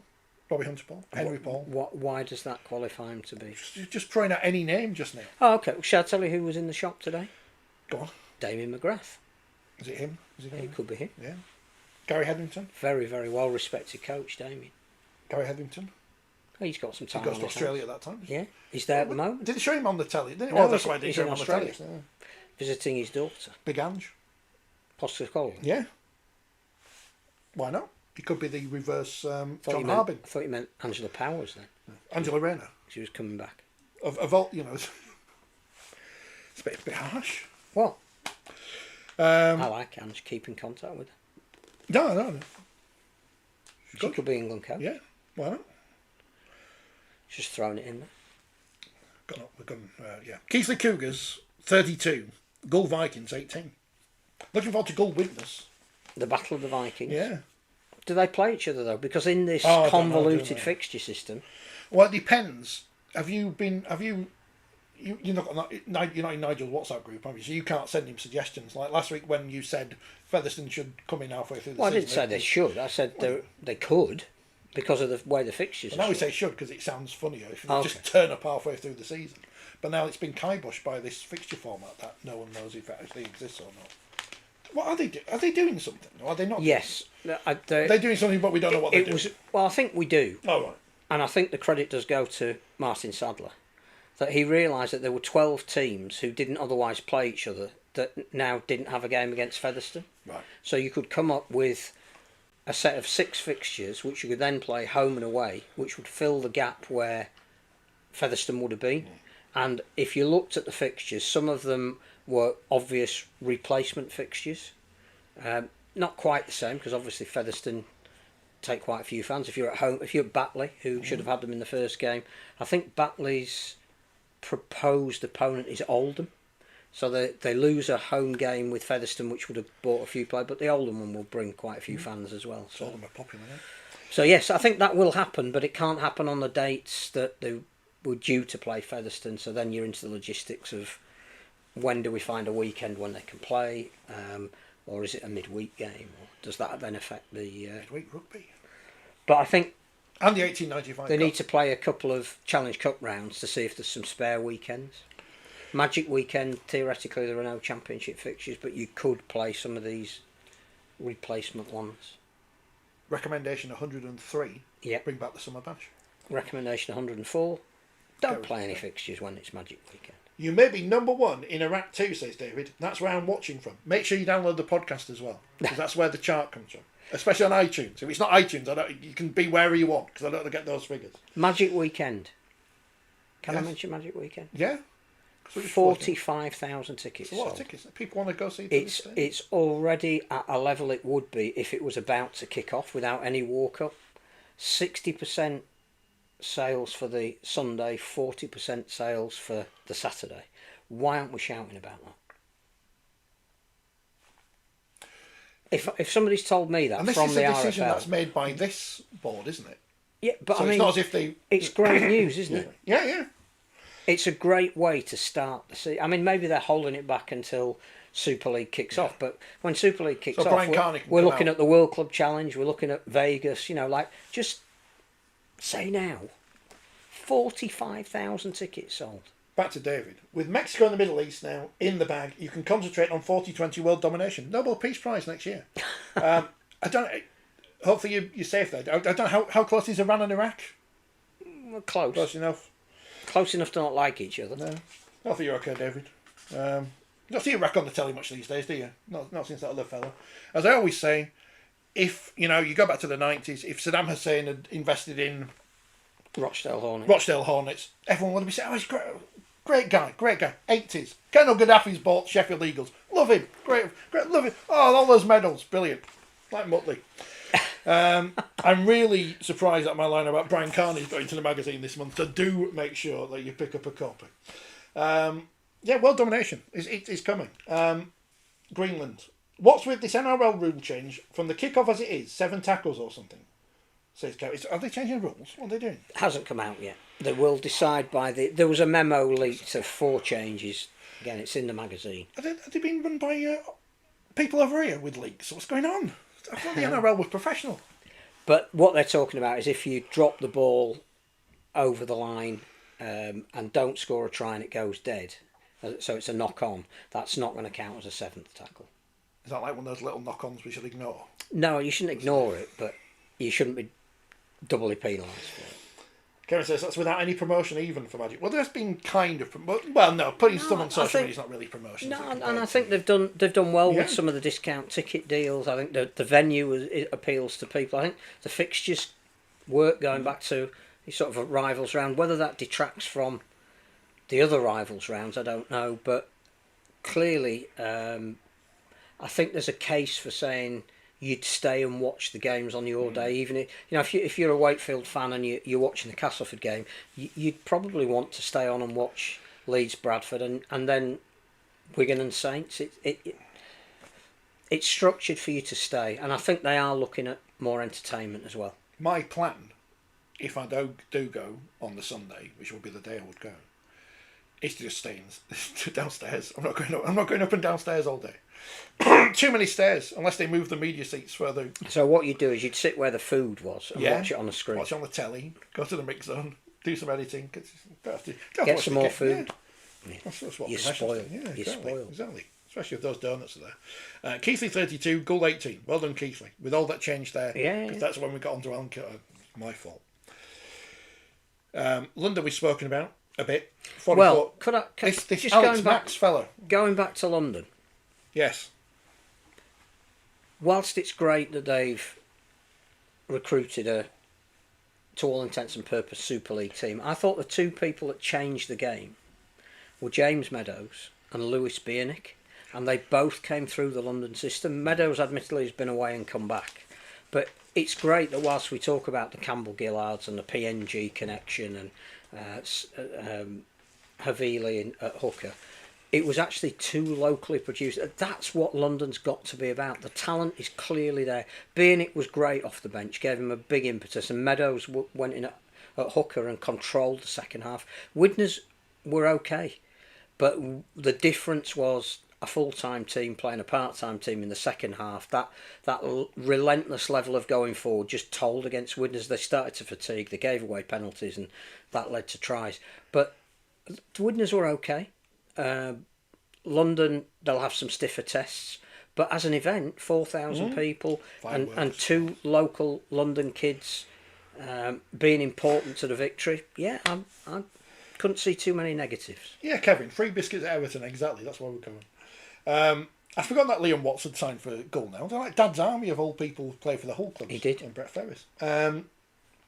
Robbie Hunter Paul. Henry Paul. Why does that qualify him to be? Just throwing out any name just now. Oh, okay. Well, shall I tell you who was in the shop today? Go on. Damien McGrath. Is it him? Is It could be him. Yeah. Gary Hetherington. Very, very well respected coach, Damien. Gary Hetherington. He's got some He time. goes on to his Australia hands. at that time. Yeah, he's there at the moment. Did they show him on the telly? Didn't it? No, Well, that's why they he's show in him on the Australia. telly. Yeah. Visiting his daughter, Big Ange. Postacolo. Yeah. Why not? He could be the reverse John Harbin. I thought you meant Angela Powers then. Angela Rayner. She was coming back. Of all, it's a bit harsh. What? I like Ange. Keep in contact with her. No. She could be England coach. Yeah. Why not? Just throwing it in there. We're gone. Yeah. Keighley Cougars 32. Gull Vikings 18. Looking forward to Gull Witness. The Battle of the Vikings. Yeah. Do they play each other though? Because in this I don't know, convoluted do they? fixture system. Well, it depends. You're not in Nigel's WhatsApp group, have you? So you can't send him suggestions. Like last week when you said Featherstone should come in halfway through the Well, I season. didn't say they should. I said they could because of the way the fixtures Well, now are. we say should because it sounds funnier if you Okay. just turn up halfway through the season. But now it's been kiboshed by this fixture format that no one knows if it actually exists or not. What are they doing? Are they doing something? Or are they not? Yes. They're doing something, but we don't know what they're doing. Well, I think we do. Oh, right. And I think the credit does go to Martin Sadler. That he realised that there were 12 teams who didn't otherwise play each other that now didn't have a game against Featherstone. Right. So you could come up with a set of 6 fixtures which you could then play home and away, which would fill the gap where Featherstone would have been. And if you looked at the fixtures, some of them were obvious replacement fixtures. Not quite the same, because obviously Featherstone take quite a few fans. If you're at home, if you're at Batley, who should have had them in the first game, I think Batley's proposed opponent is Oldham. So they lose a home game with Featherstone, which would have bought a few players, but the Oldham one will bring quite a few fans as well. So Oldham are popular, eh? So yes, I think that will happen, but it can't happen on the dates that they were due to play Featherstone. So then you're into the logistics of when do we find a weekend when they can play, or is it a midweek game? Or does that then affect the Midweek rugby? But I think And the 1895 they Cup. need to play a couple of Challenge Cup rounds to see if there's some spare weekends. Magic Weekend, theoretically there are no championship fixtures, but you could play some of these replacement ones. Recommendation 103. Yeah. Bring back the summer bash. Recommendation 104. Don't Go play any with that. fixtures when it's Magic Weekend. You may be number one in Iraq too, says David. That's where I'm watching from. Make sure you download the podcast as well, because that's where the chart comes from. Especially on iTunes. If it's not iTunes, you can be wherever you want, because I don't get those figures. Magic Weekend. Can I Yes. mention Magic Weekend? Yeah. 45,000 tickets. It's a lot of sold. tickets. People want to go see It's already at a level it would be if it was about to kick off without any walk up. 60% sales for the Sunday, 40% sales for the Saturday. Why aren't we shouting about that? If somebody's told me that And this from is the a decision RFL, that's made by this board, isn't it? yeah, but So I it's mean, not as if they... it's great news, isn't it? Yeah, yeah. It's a great way to start the season. I mean, maybe they're holding it back until Super League kicks off, but when Super League kicks So off, Brian Carney can we're come looking out. at the World Club Challenge, we're looking at Vegas, just say now. 45,000 tickets sold. Back to David. With Mexico and the Middle East now in the bag, you can concentrate on 4020 world domination. Nobel Peace Prize next year. I don't... Hopefully you're safe there. I don't know how close is Iran and Iraq? Well, close. Close enough. Close enough to not like each other. No. I think you're okay, David. You don't see Iraq on the telly much these days, do you? Not since that other fellow. As I always say, if you go back to the 90s, if Saddam Hussein had invested in Rochdale Hornets. Rochdale Hornets, everyone would be saying, "Oh, he's great guy." 80s. Colonel Gaddafi's bought Sheffield Eagles. Love him. Great, love him. Oh, all those medals, brilliant. Like Muttley. I'm really surprised at my line about Brian Carney's going to the magazine this month. So do make sure that you pick up a copy. World domination is coming. Greenland. What's with this NRL rule change from the kickoff as it is? 7 tackles or something. Says Gary. Are they changing rules? What are they doing? Hasn't come out yet. They will decide there was a memo leaked of 4 changes. Again, it's in the magazine. Are they being run by people over here with leaks? What's going on? I thought the NRL was professional. But what they're talking about is if you drop the ball over the line and don't score a try and it goes dead, so it's a knock-on, that's not going to count as a 7th tackle. Is that like one of those little knock-ons we should ignore? No, you shouldn't ignore it, but you shouldn't be doubly penalised for it. Karen says that's without any promotion even for Magic. Well, there's been kind of putting stuff on social media is not really promotion. No, and I think they've done well Yeah. with some of the discount ticket deals. I think the venue it appeals to people. I think the fixtures work going back to these sort of rivals round. Whether that detracts from the other rivals rounds, I don't know. But clearly, I think there's a case for saying you'd stay and watch the games on your day, even if you're a Wakefield fan and you're watching the Castleford game, you'd probably want to stay on and watch Leeds Bradford and then Wigan and Saints. It's structured for you to stay, and I think they are looking at more entertainment as well. My plan, if I do go on the Sunday, which will be the day I would go, is to just stay downstairs. I'm not going up and downstairs all day. Too many stairs, unless they move the media seats further. So what you'd do is you'd sit where the food was and watch it on the screen. Watch on the telly, go to the mix zone, do some editing. Get some more food. Yeah. That's what You're professionals spoiled. do. Yeah, You're exactly. spoiled. Exactly. Especially if those donuts are there. Keithley 32, goal 18. Well done, Keithley. With all that change there. Yeah. Because that's when we got onto Alan Killer. My fault. London we've spoken about a bit. 44. Well, This just Alex Max fella. going back to London. Yes. Whilst it's great that they've recruited to all intents and purposes, Super League team, I thought the 2 people that changed the game were James Meadows and Lewis Biernick, and they both came through the London system. Meadows, admittedly, has been away and come back, but it's great that whilst we talk about the Campbell Gillards and the PNG connection and Havili at hooker, it was actually 2 locally produced. That's what London's got to be about. The talent is clearly there. Bienick was great off the bench, gave him a big impetus, and Meadows went in at hooker and controlled the second half. Widners were okay, but the difference was a full-time team playing a part-time team in the second half. That relentless level of going forward just told against Widnes. They started to fatigue. They gave away penalties, and that led to tries. But the Widnes were okay. London, they'll have some stiffer tests. But as an event, 4,000 people and 2 local London kids being important to the victory, yeah, I couldn't see too many negatives. Yeah, Kevin, free biscuits at Everton, exactly. That's why we're going. I forgot that Liam Watts had signed for Gull now. They're like Dad's Army of all people who play for the Hull clubs. He did. And Brett Ferris.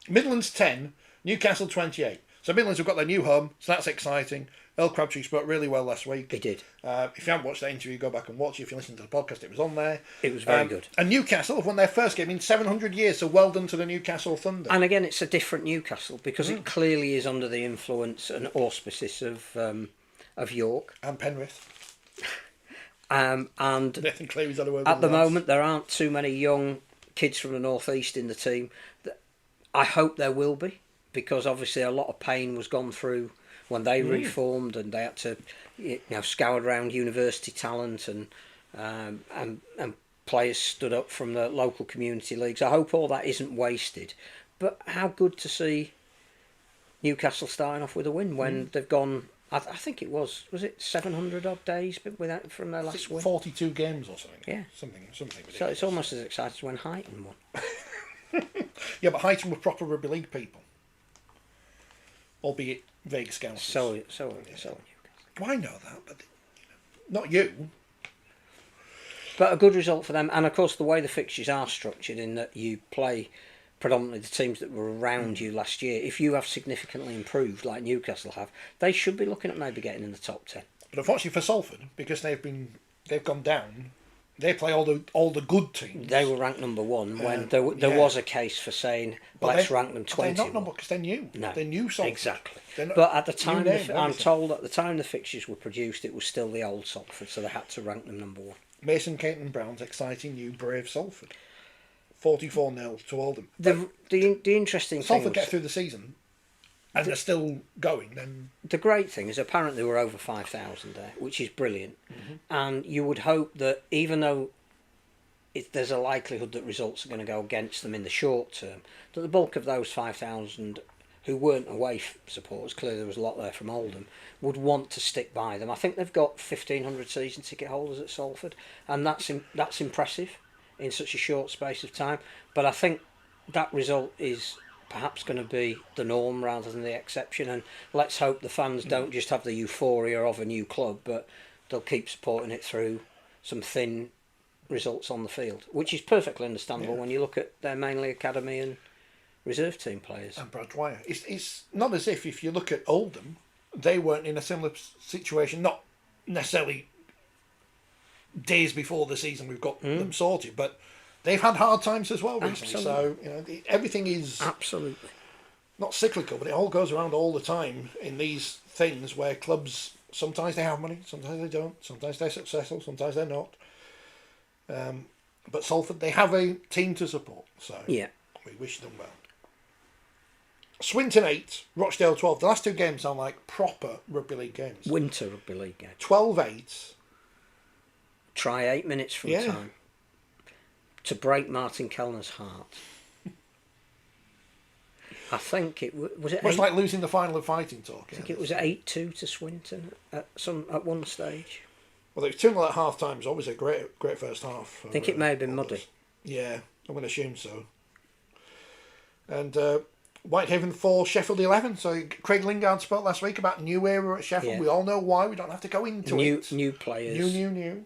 Midlands 10, Newcastle 28. So Midlands have got their new home, so that's exciting. Earl Crabtree spoke really well last week. He did. If you haven't watched that interview, go back and watch it. If you listen to the podcast, it was on there. It was very good. And Newcastle have won their first game in 700 years, so well done to the Newcastle Thunder. And again, it's a different Newcastle because it clearly is under the influence and auspices of York. And Penrith. And Nathan Cleary's had a word at with the moment, there aren't too many young kids from the North East in the team. I hope there will be, because obviously a lot of pain was gone through when they reformed, and they had to, scour around university talent, and players stood up from the local community leagues. I hope all that isn't wasted. But how good to see Newcastle starting off with a win when they've gone. I think it was it 700 odd days without from their last win. 42 games or something. Yeah, something. Ridiculous. So it's almost as exciting as when Highton won. Yeah, but Highton were proper rugby league people, albeit vague scouts. So Newcastle. I know that, but not you. But a good result for them, and of course the way the fixtures are structured, in that you play predominantly the teams that were around you last year. If you have significantly improved, like Newcastle have, they should be looking at maybe getting in the top 10. But unfortunately for Salford, because they've gone down, they play all the good teams. They were ranked number 1 when there was a case for saying let's rank them 20. They're not number because they're new. No, they're new Salford. Exactly. Not, but at the time, I'm told at the time the fixtures were produced, it was still the old Salford, so they had to rank them number 1. Mason Caton Brown's exciting new brave Salford. 44-0 to Oldham. The interesting Salford thing get through the season and they're still going. Then the great thing is apparently we're over 5,000 there, which is brilliant. And you would hope that even though there's a likelihood that results are going to go against them in the short term, that the bulk of those 5,000 who weren't away supporters, clearly there was a lot there from Oldham, would want to stick by them. I think they've got 1,500 season ticket holders at Salford, and that's impressive in such a short space of time. But I think that result is perhaps going to be the norm rather than the exception, and let's hope the fans don't just have the euphoria of a new club, but they'll keep supporting it through some thin results on the field, which is perfectly understandable when you look at their mainly academy and reserve team players. And Brad Dwyer. It's not as if you look at Oldham, they weren't in a similar situation, not necessarily days before the season we've got them sorted, but they've had hard times as well recently. Absolutely. So everything is absolutely not cyclical, but it all goes around all the time in these things where clubs, sometimes they have money, sometimes they don't, sometimes they're successful, sometimes they're not. But Salford, they have a team to support, so we wish them well. Swinton 8, Rochdale 12. The last 2 games sound like proper rugby league games. Winter rugby league game. 12-8. Try 8 minutes from time to break Martin Kellner's heart. I think it was it. Much like losing the final of Fighting Talk. I think it was 8-2 to Swinton at one stage. Well, it was 2-0 at half time. It was always a great first half. I think it may have been muddy. Yeah, I'm going to assume so. And Whitehaven 4, Sheffield 11. So Craig Lingard spoke last week about new era at Sheffield. We all know why. We don't have to go into it. New players. New.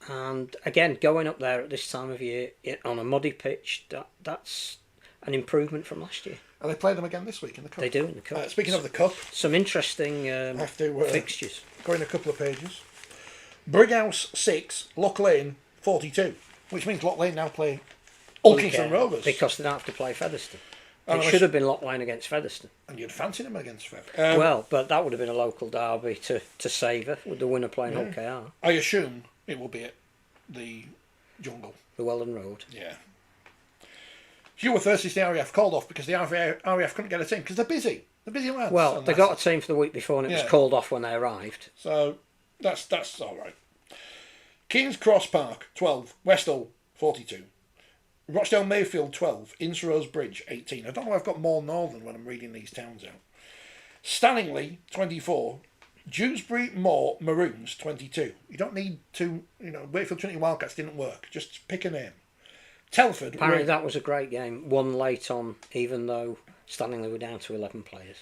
And again, going up there at this time of year on a muddy pitch, that's an improvement from last year. And they play them again this week in the Cup. They do in the Cup. Speaking of the Cup, some interesting fixtures. Go in a couple of pages. Brighouse 6, Loch Lane 42, which means Loch Lane now play Kingston Rovers. Because they don't have to play Featherstone. And It should have been Lock Lane against Featherstone. And you'd fancy them against Fev. Well, but that would have been a local derby to savour, with the winner playing Hull KR. I assume it will be at the Jungle. The Weldon Road. Yeah. Hewer versus the RAF called off because the RAF couldn't get a team because they're busy. They're busy lads. Well, they got a team for the week before and it was called off when they arrived. So that's all right. King's Cross Park 12, Westall 42, Rochdale Mayfield 12, Innsrose Bridge 18. I don't know if I've got more northern when I'm reading these towns out. Stanningley 24, Dewsbury Moor Maroons 22. You don't need to, Wakefield Trinity Wildcats didn't work. Just pick a name. Telford. Apparently that was a great game. Won late on, even though Stanningley were down to 11 players.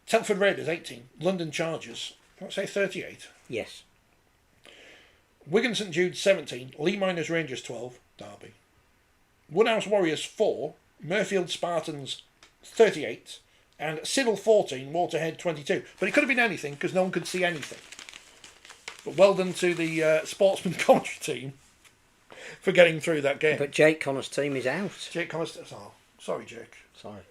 Telford Raiders 18, London Chargers, let's say 38. Yes. Wigan St Jude 17, Lee Miners Rangers 12, Derby. Woodhouse Warriors 4, Murfield Spartans 38, and Siddle 14, Waterhead 22. But it could have been anything because no one could see anything. But well done to the sportsman commentary team for getting through that game. But Jake Connor's team is out. Jake Connor's... Oh, sorry, Jake. Sorry.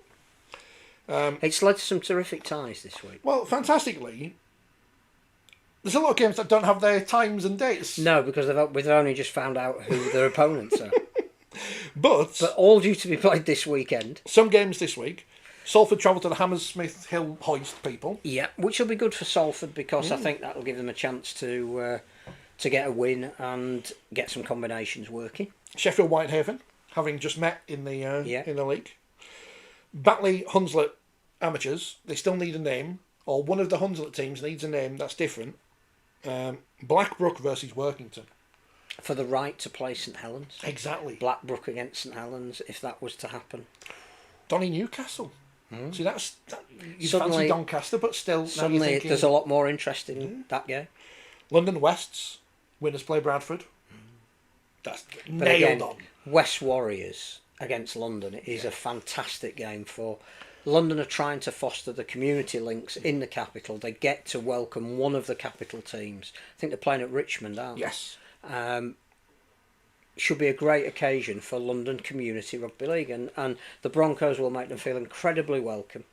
It's led to some terrific ties this week. Well, fantastically, there's a lot of games that don't have their times and dates. No, because we've only just found out who their opponents are. But all due to be played this weekend. Some games this week. Salford travel to the Hammersmith Hill Hoist people. Yeah, which will be good for Salford because I think that will give them a chance to get a win and get some combinations working. Sheffield Whitehaven, having just met in the league. Batley Hunslet Amateurs, they still need a name, or one of the Hunslet teams needs a name that's different. Blackbrook versus Workington. For the right to play St Helens. Exactly. Blackbrook against St Helens, if that was to happen. Donny Newcastle. See, you fancy Doncaster, but still... Suddenly there's a lot more interest in that game. London Wests, winners play Bradford. That's nailed on. West Warriors against London is a fantastic game for... London are trying to foster the community links in the capital. They get to welcome one of the capital teams. I think they're playing at Richmond, aren't they? Yes. Should be a great occasion for London Community Rugby League, and the Broncos will make them feel incredibly welcome.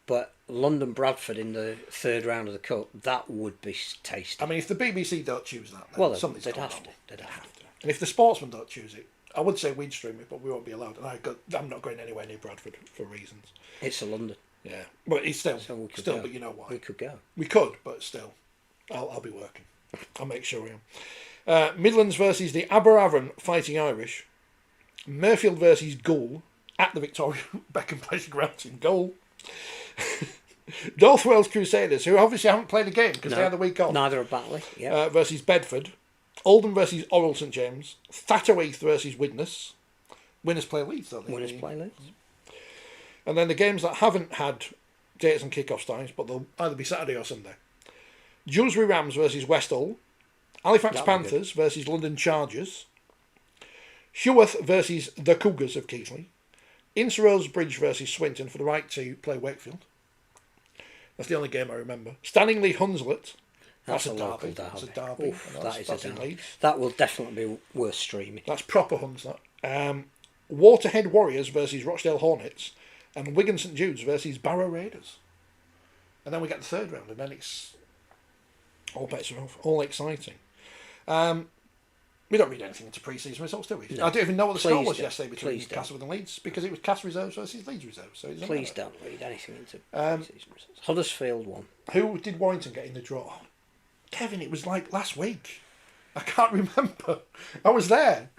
But London Bradford in the third round of the Cup, that would be tasty. I mean, if the BBC don't choose that, then well, something's they'd going have on. to. They'd have to. And if the sportsmen don't choose it, I would say we'd stream it, but we won't be allowed. And I'm not going anywhere near Bradford for reasons. It's a London. Yeah, but it's still, So but you know why? We could go. We could, but still, I'll be working. I'll make sure we am. Midlands versus the Aberavon Fighting Irish. Murfield versus Gull at the Victoria Beckham Pleasure Grounds in Gull. North Wales Crusaders, who obviously haven't played a game because they had the week off. Neither are Batley. Yeah. Versus Bedford. Oldham versus Oral St James. Thatterwaith versus Widnes. Winners play Leeds, don't they? Winners play Leeds. And then the games that haven't had dates and kick-off times, but they'll either be Saturday or Sunday. Dewsbury Rams versus Westall. Halifax Panthers versus London Chargers. Heworth versus the Cougars of Keighley. Innsrose Bridge versus Swinton for the right to play Wakefield. That's the only game I remember. Stanningley Hunslet. That's a local derby. That's a derby. Oof, that's a derby. Leeds. That will definitely be worth streaming. That's proper Hunslet. Waterhead Warriors versus Rochdale Hornets. And Wigan St Jude's versus Barrow Raiders. And then we get the third round, and then it's all bets are off. All exciting. We don't read anything into pre-season results, do we? No. I don't even know what the score was yesterday between Newcastle and Leeds because it was Cast Reserves versus Leeds Reserves. So please don't read anything into pre-season results. Huddersfield won. Who did Warrington get in the draw? Kevin, it was like last week. I can't remember. I was there.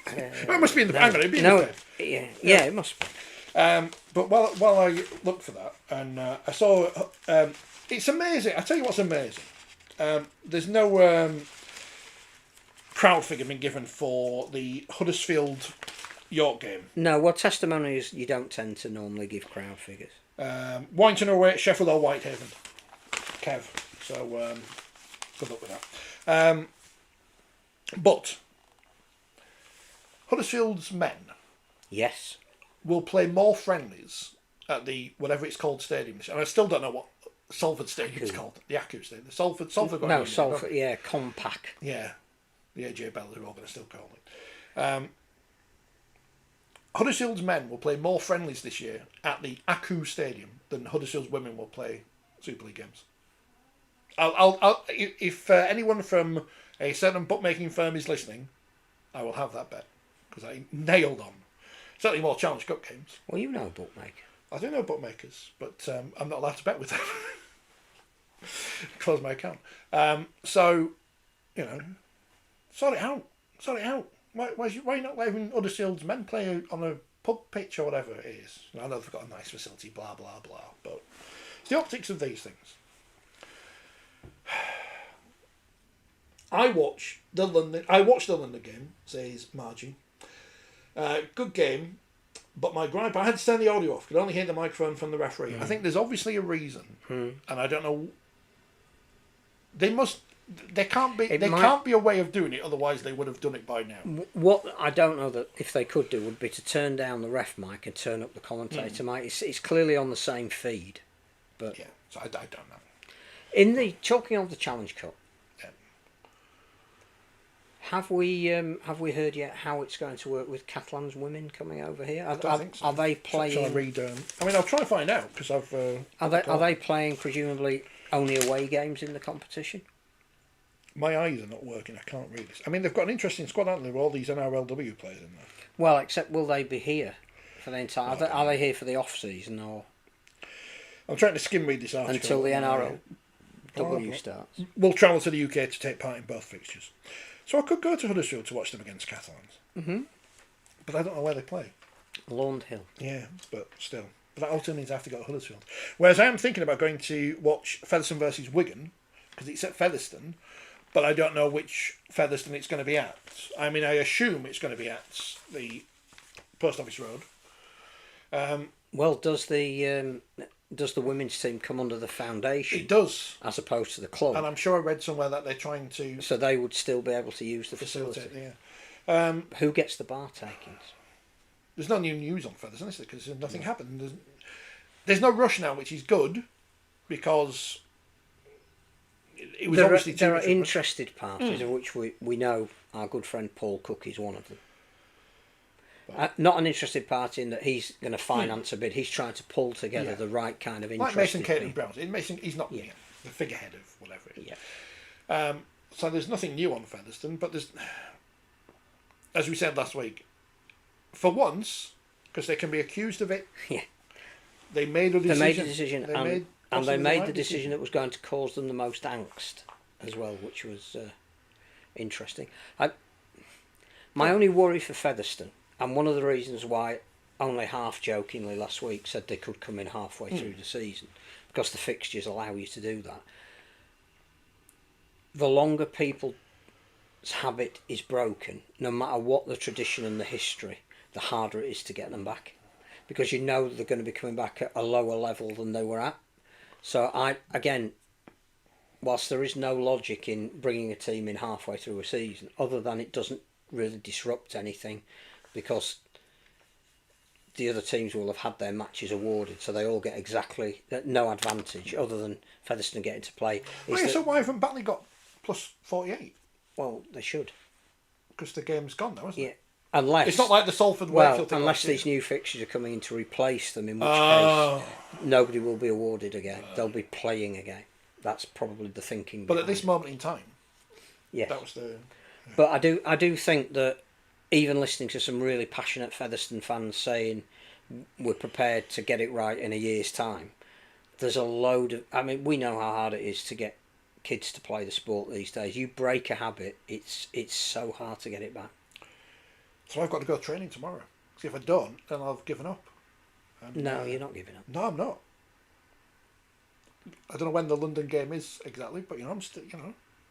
It must be in the... Hang on, it'd be in the... Yeah, it must be. But while I looked for that, and I saw... it's amazing. I tell you what's amazing. There's no... crowd figure been given for the Huddersfield York game. No, well, testimonies you don't tend to normally give crowd figures. Warrington away at Sheffield or Whitehaven. Kev. So good luck with that. But Huddersfield's men, yes, will play more friendlies at the whatever it's called stadium, and I still don't know what Salford Stadium is called. The Aku Stadium. The Salford. No, Salford. Yeah, Compact. Yeah. The AJ Bells are all going to still call it. Huddersfield's men will play more friendlies this year at the Aku Stadium than Huddersfield's women will play Super League games. If anyone from a certain bookmaking firm is listening, I will have that bet because I nailed on. Certainly more Challenge Cup games. Well, you know a bookmaker. I do know bookmakers, but I'm not allowed to bet with them. Close my account. So, you know, sort it out. Sort it out. Why are you not letting Huddersfield's men play on a pub pitch or whatever it is? I know they've got a nice facility, blah, blah, blah, but it's the optics of these things. I watched the London game, says Margie. Good game, but my gripe, I had to turn the audio off. Could only hear the microphone from the referee. I think there's obviously a reason, and I don't know. There can't be a way of doing it. Otherwise, they would have done it by now. What I don't know that if they could do would be to turn down the ref mic and turn up the commentator mic. It's clearly on the same feed, but yeah, so I don't know. In the talking of the Challenge Cup, Yeah. have we heard yet how it's going to work with Catalan's women coming over here? I don't think so. Are they playing? Shall I read? I mean, I'll try and find out because I've. Are they playing presumably only away games in the competition? My eyes are not working. I can't read this. I mean, they've got an interesting squad, haven't they? With all these NRLW players in there. Well, except will they be here for the entire? Are they here for the off season or? I'm trying to skim read this article until the NRLW starts. We'll travel to the UK to take part in both fixtures, so I could go to Huddersfield to watch them against Catalans. But I don't know where they play. Laundhill. Yeah, but still. But that also means I have to go to Huddersfield. Whereas I am thinking about going to watch Featherstone versus Wigan because it's at Featherstone. But I don't know which Featherstone it's going to be at. I mean, I assume it's going to be at the Post Office Road. Well, does the women's team come under the foundation? It does, as opposed to the club. And I'm sure I read somewhere that they're trying to. So they would still be able to use the facility. Yeah. Who gets the bar takings? There's no new news on Featherstone, is there? Because nothing happened. There's no rush now, which is good, because. There are interested parties, of which we know our good friend Paul Cook is one of them. Not an interested party in that he's going to finance a bid. He's trying to pull together the right kind of interested like Mason Caton people. Brown. He's not the figurehead of whatever it is. Yeah. So there's nothing new on Featherstone, but there's, as we said last week, for once, because they can be accused of it. Yeah. They made a decision. They made a decision, and they made the decision that was going to cause them the most angst as well, which was interesting. My only worry for Featherstone, and one of the reasons why only half jokingly last week said they could come in halfway through the season, because the fixtures allow you to do that. The longer people's habit is broken, no matter what the tradition and the history, the harder it is to get them back. Because you know they're going to be coming back at a lower level than they were at. So whilst there is no logic in bringing a team in halfway through a season, other than it doesn't really disrupt anything, because the other teams will have had their matches awarded, so they all get exactly no advantage other than Featherstone getting to play. So why haven't Batley got plus 48? Well, they should. Because the game's gone now, isn't it? Unless it's not like the Salford Wakefield thing. Unless these new fixtures are coming in to replace them, in which case nobody will be awarded again. They'll be playing again. That's probably the thinking. But at this moment in time, that was the. Yeah. But I do think that even listening to some really passionate Featherstone fans saying we're prepared to get it right in a year's time, there's a load of. I mean, we know how hard it is to get kids to play the sport these days. You break a habit, it's so hard to get it back. So I've got to go training tomorrow. See, if I don't, then I've given up. And, no, you're not giving up. No, I'm not. I don't know when the London game is exactly, but I'm still,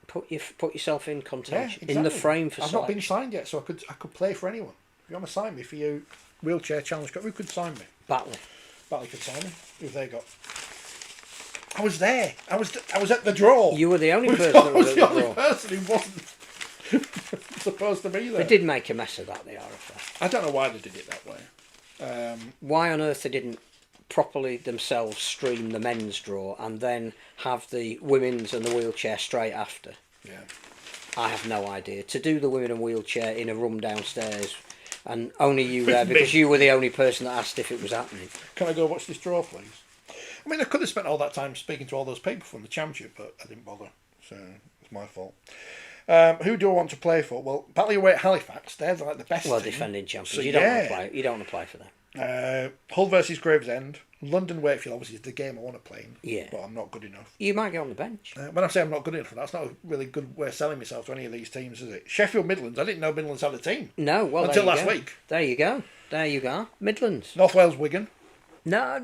Put yourself in contention, exactly. in the frame for. I've not been signed yet, so I could play for anyone. If you want to sign me for your wheelchair challenge, who could sign me? Batley could sign me. Who've they got? I was there. I was at the draw. You were the only person that was at the draw. The only person who wasn't supposed to be there. They did make a mess of that, the RFA. I don't know why they did it that way. Why on earth they didn't properly themselves stream the men's draw and then have the women's and the wheelchair straight after? Yeah. I have no idea. To do the women and wheelchair in a room downstairs And only you there because you were the only person that asked if it was happening. Can I go watch this draw, please? I mean, I could have spent all that time speaking to all those people from the championship, but I didn't bother. So it's my fault. Who do I want to play for? Well, Batley away at Halifax. They're like the best. Well, team. defending champions. So, You don't want to play. You don't want to play for them. Hull versus Gravesend. London Wakefield obviously is the game I want to play in. Yeah. But I'm not good enough. You might get on the bench. When I say I'm not good enough, that's not a really good way of selling myself to any of these teams, is it? Sheffield Midlands. I didn't know Midlands had a team. No, well, until last week. There you go. There you go. Midlands. North Wales Wigan. No,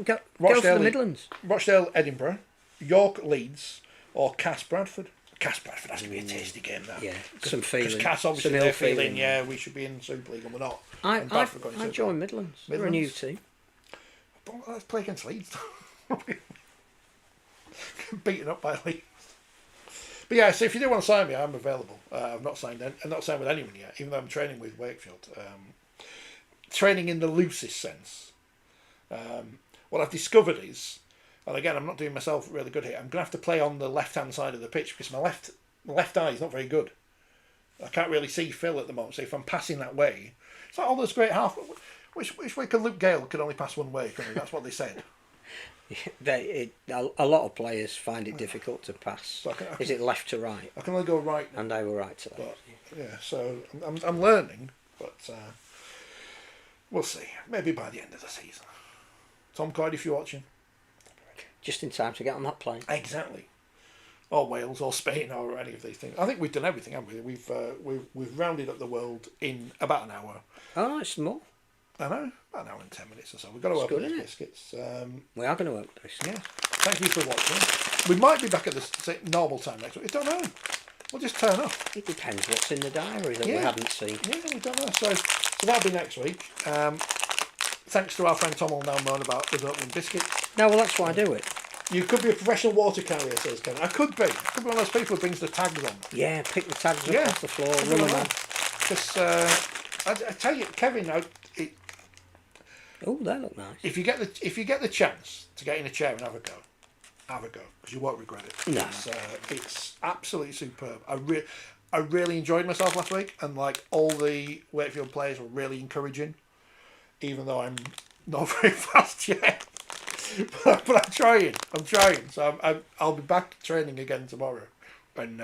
go for the Midlands. Rochdale Edinburgh. York Leeds. Or Cass Bradford. Cass Bradford has to be a tasty game now. Yeah, some feeling. Because Cass obviously some they're feeling, yeah, we should be in the Super League and we're not. I joined Midlands. We're a new team. But let's play against Leeds. Beaten up by Leeds. But yeah, so if you do want to sign me, I'm available. I've not signed with anyone yet, even though I'm training with Wakefield. Training in the loosest sense. What I've discovered is, and again, I'm not doing myself really good here. I'm going to have to play on the left-hand side of the pitch because my left eye is not very good. I can't really see Phil at the moment. So if I'm passing that way, it's like all those great half. Which way can Luke Gale can only pass one way? Can he? That's what they said. A lot of players find it difficult to pass. So is it left to right? I can only go right now. And they were right to left. But, yeah, so I'm learning, but we'll see. Maybe by the end of the season. Tom Coyd, if you're watching. Just in time to get on that plane. Exactly. Or Wales, or Spain, or any of these things. I think we've done everything, haven't we? We've rounded up the world in about an hour. Oh, it's more. I know, about an hour and 10 minutes or so. We've got to open these biscuits. We are going to open biscuits. Yeah. Thank you for watching. We might be back at the normal time next week. I don't know. We'll just turn up. It depends what's in the diary that we haven't seen. Yeah, we don't know. So that'll be next week. Thanks to our friend Tom will now moan about us opening biscuits. No, well, that's why I do it. You could be a professional water carrier, says Ken. I could be. I could be one of those people who brings the tags on. Yeah, pick the tags up off the floor, run them on. Because I tell you, Kevin, oh, they look nice. If you get the chance to get in a chair and have a go, because you won't regret it. No, it's absolutely superb. I really enjoyed myself last week, and like all the Wakefield players were really encouraging, even though I'm not very fast yet. but I'm trying. So I'll be back training again tomorrow, and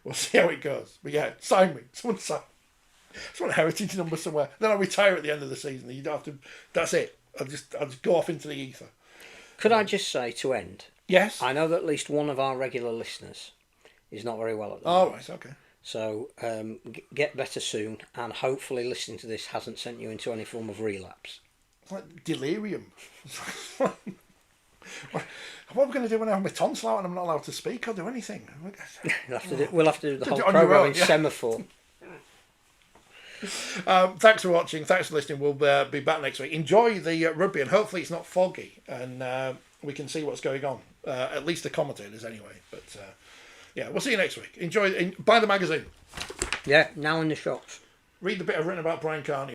we'll see how it goes. But yeah, sign me. Someone sign. Just want a heritage number somewhere. Then I'll retire at the end of the season. You don't have to. That's it. I'll just go off into the ether. Could I just say to end? Yes. I know that at least one of our regular listeners is not very well at the moment. Oh, right, okay. So get better soon, and hopefully listening to this hasn't sent you into any form of relapse. It's like delirium. What are we going to do when I have my tonsil out and I'm not allowed to speak or do anything? We'll have to do the whole programme in semaphore. Thanks for watching. Thanks for listening. We'll be back next week. Enjoy the rugby, and hopefully it's not foggy, and we can see what's going on. At least the commentators, anyway. But yeah, we'll see you next week. Enjoy. Buy the magazine. Yeah, now in the shops. Read the bit I've written about Brian Carney.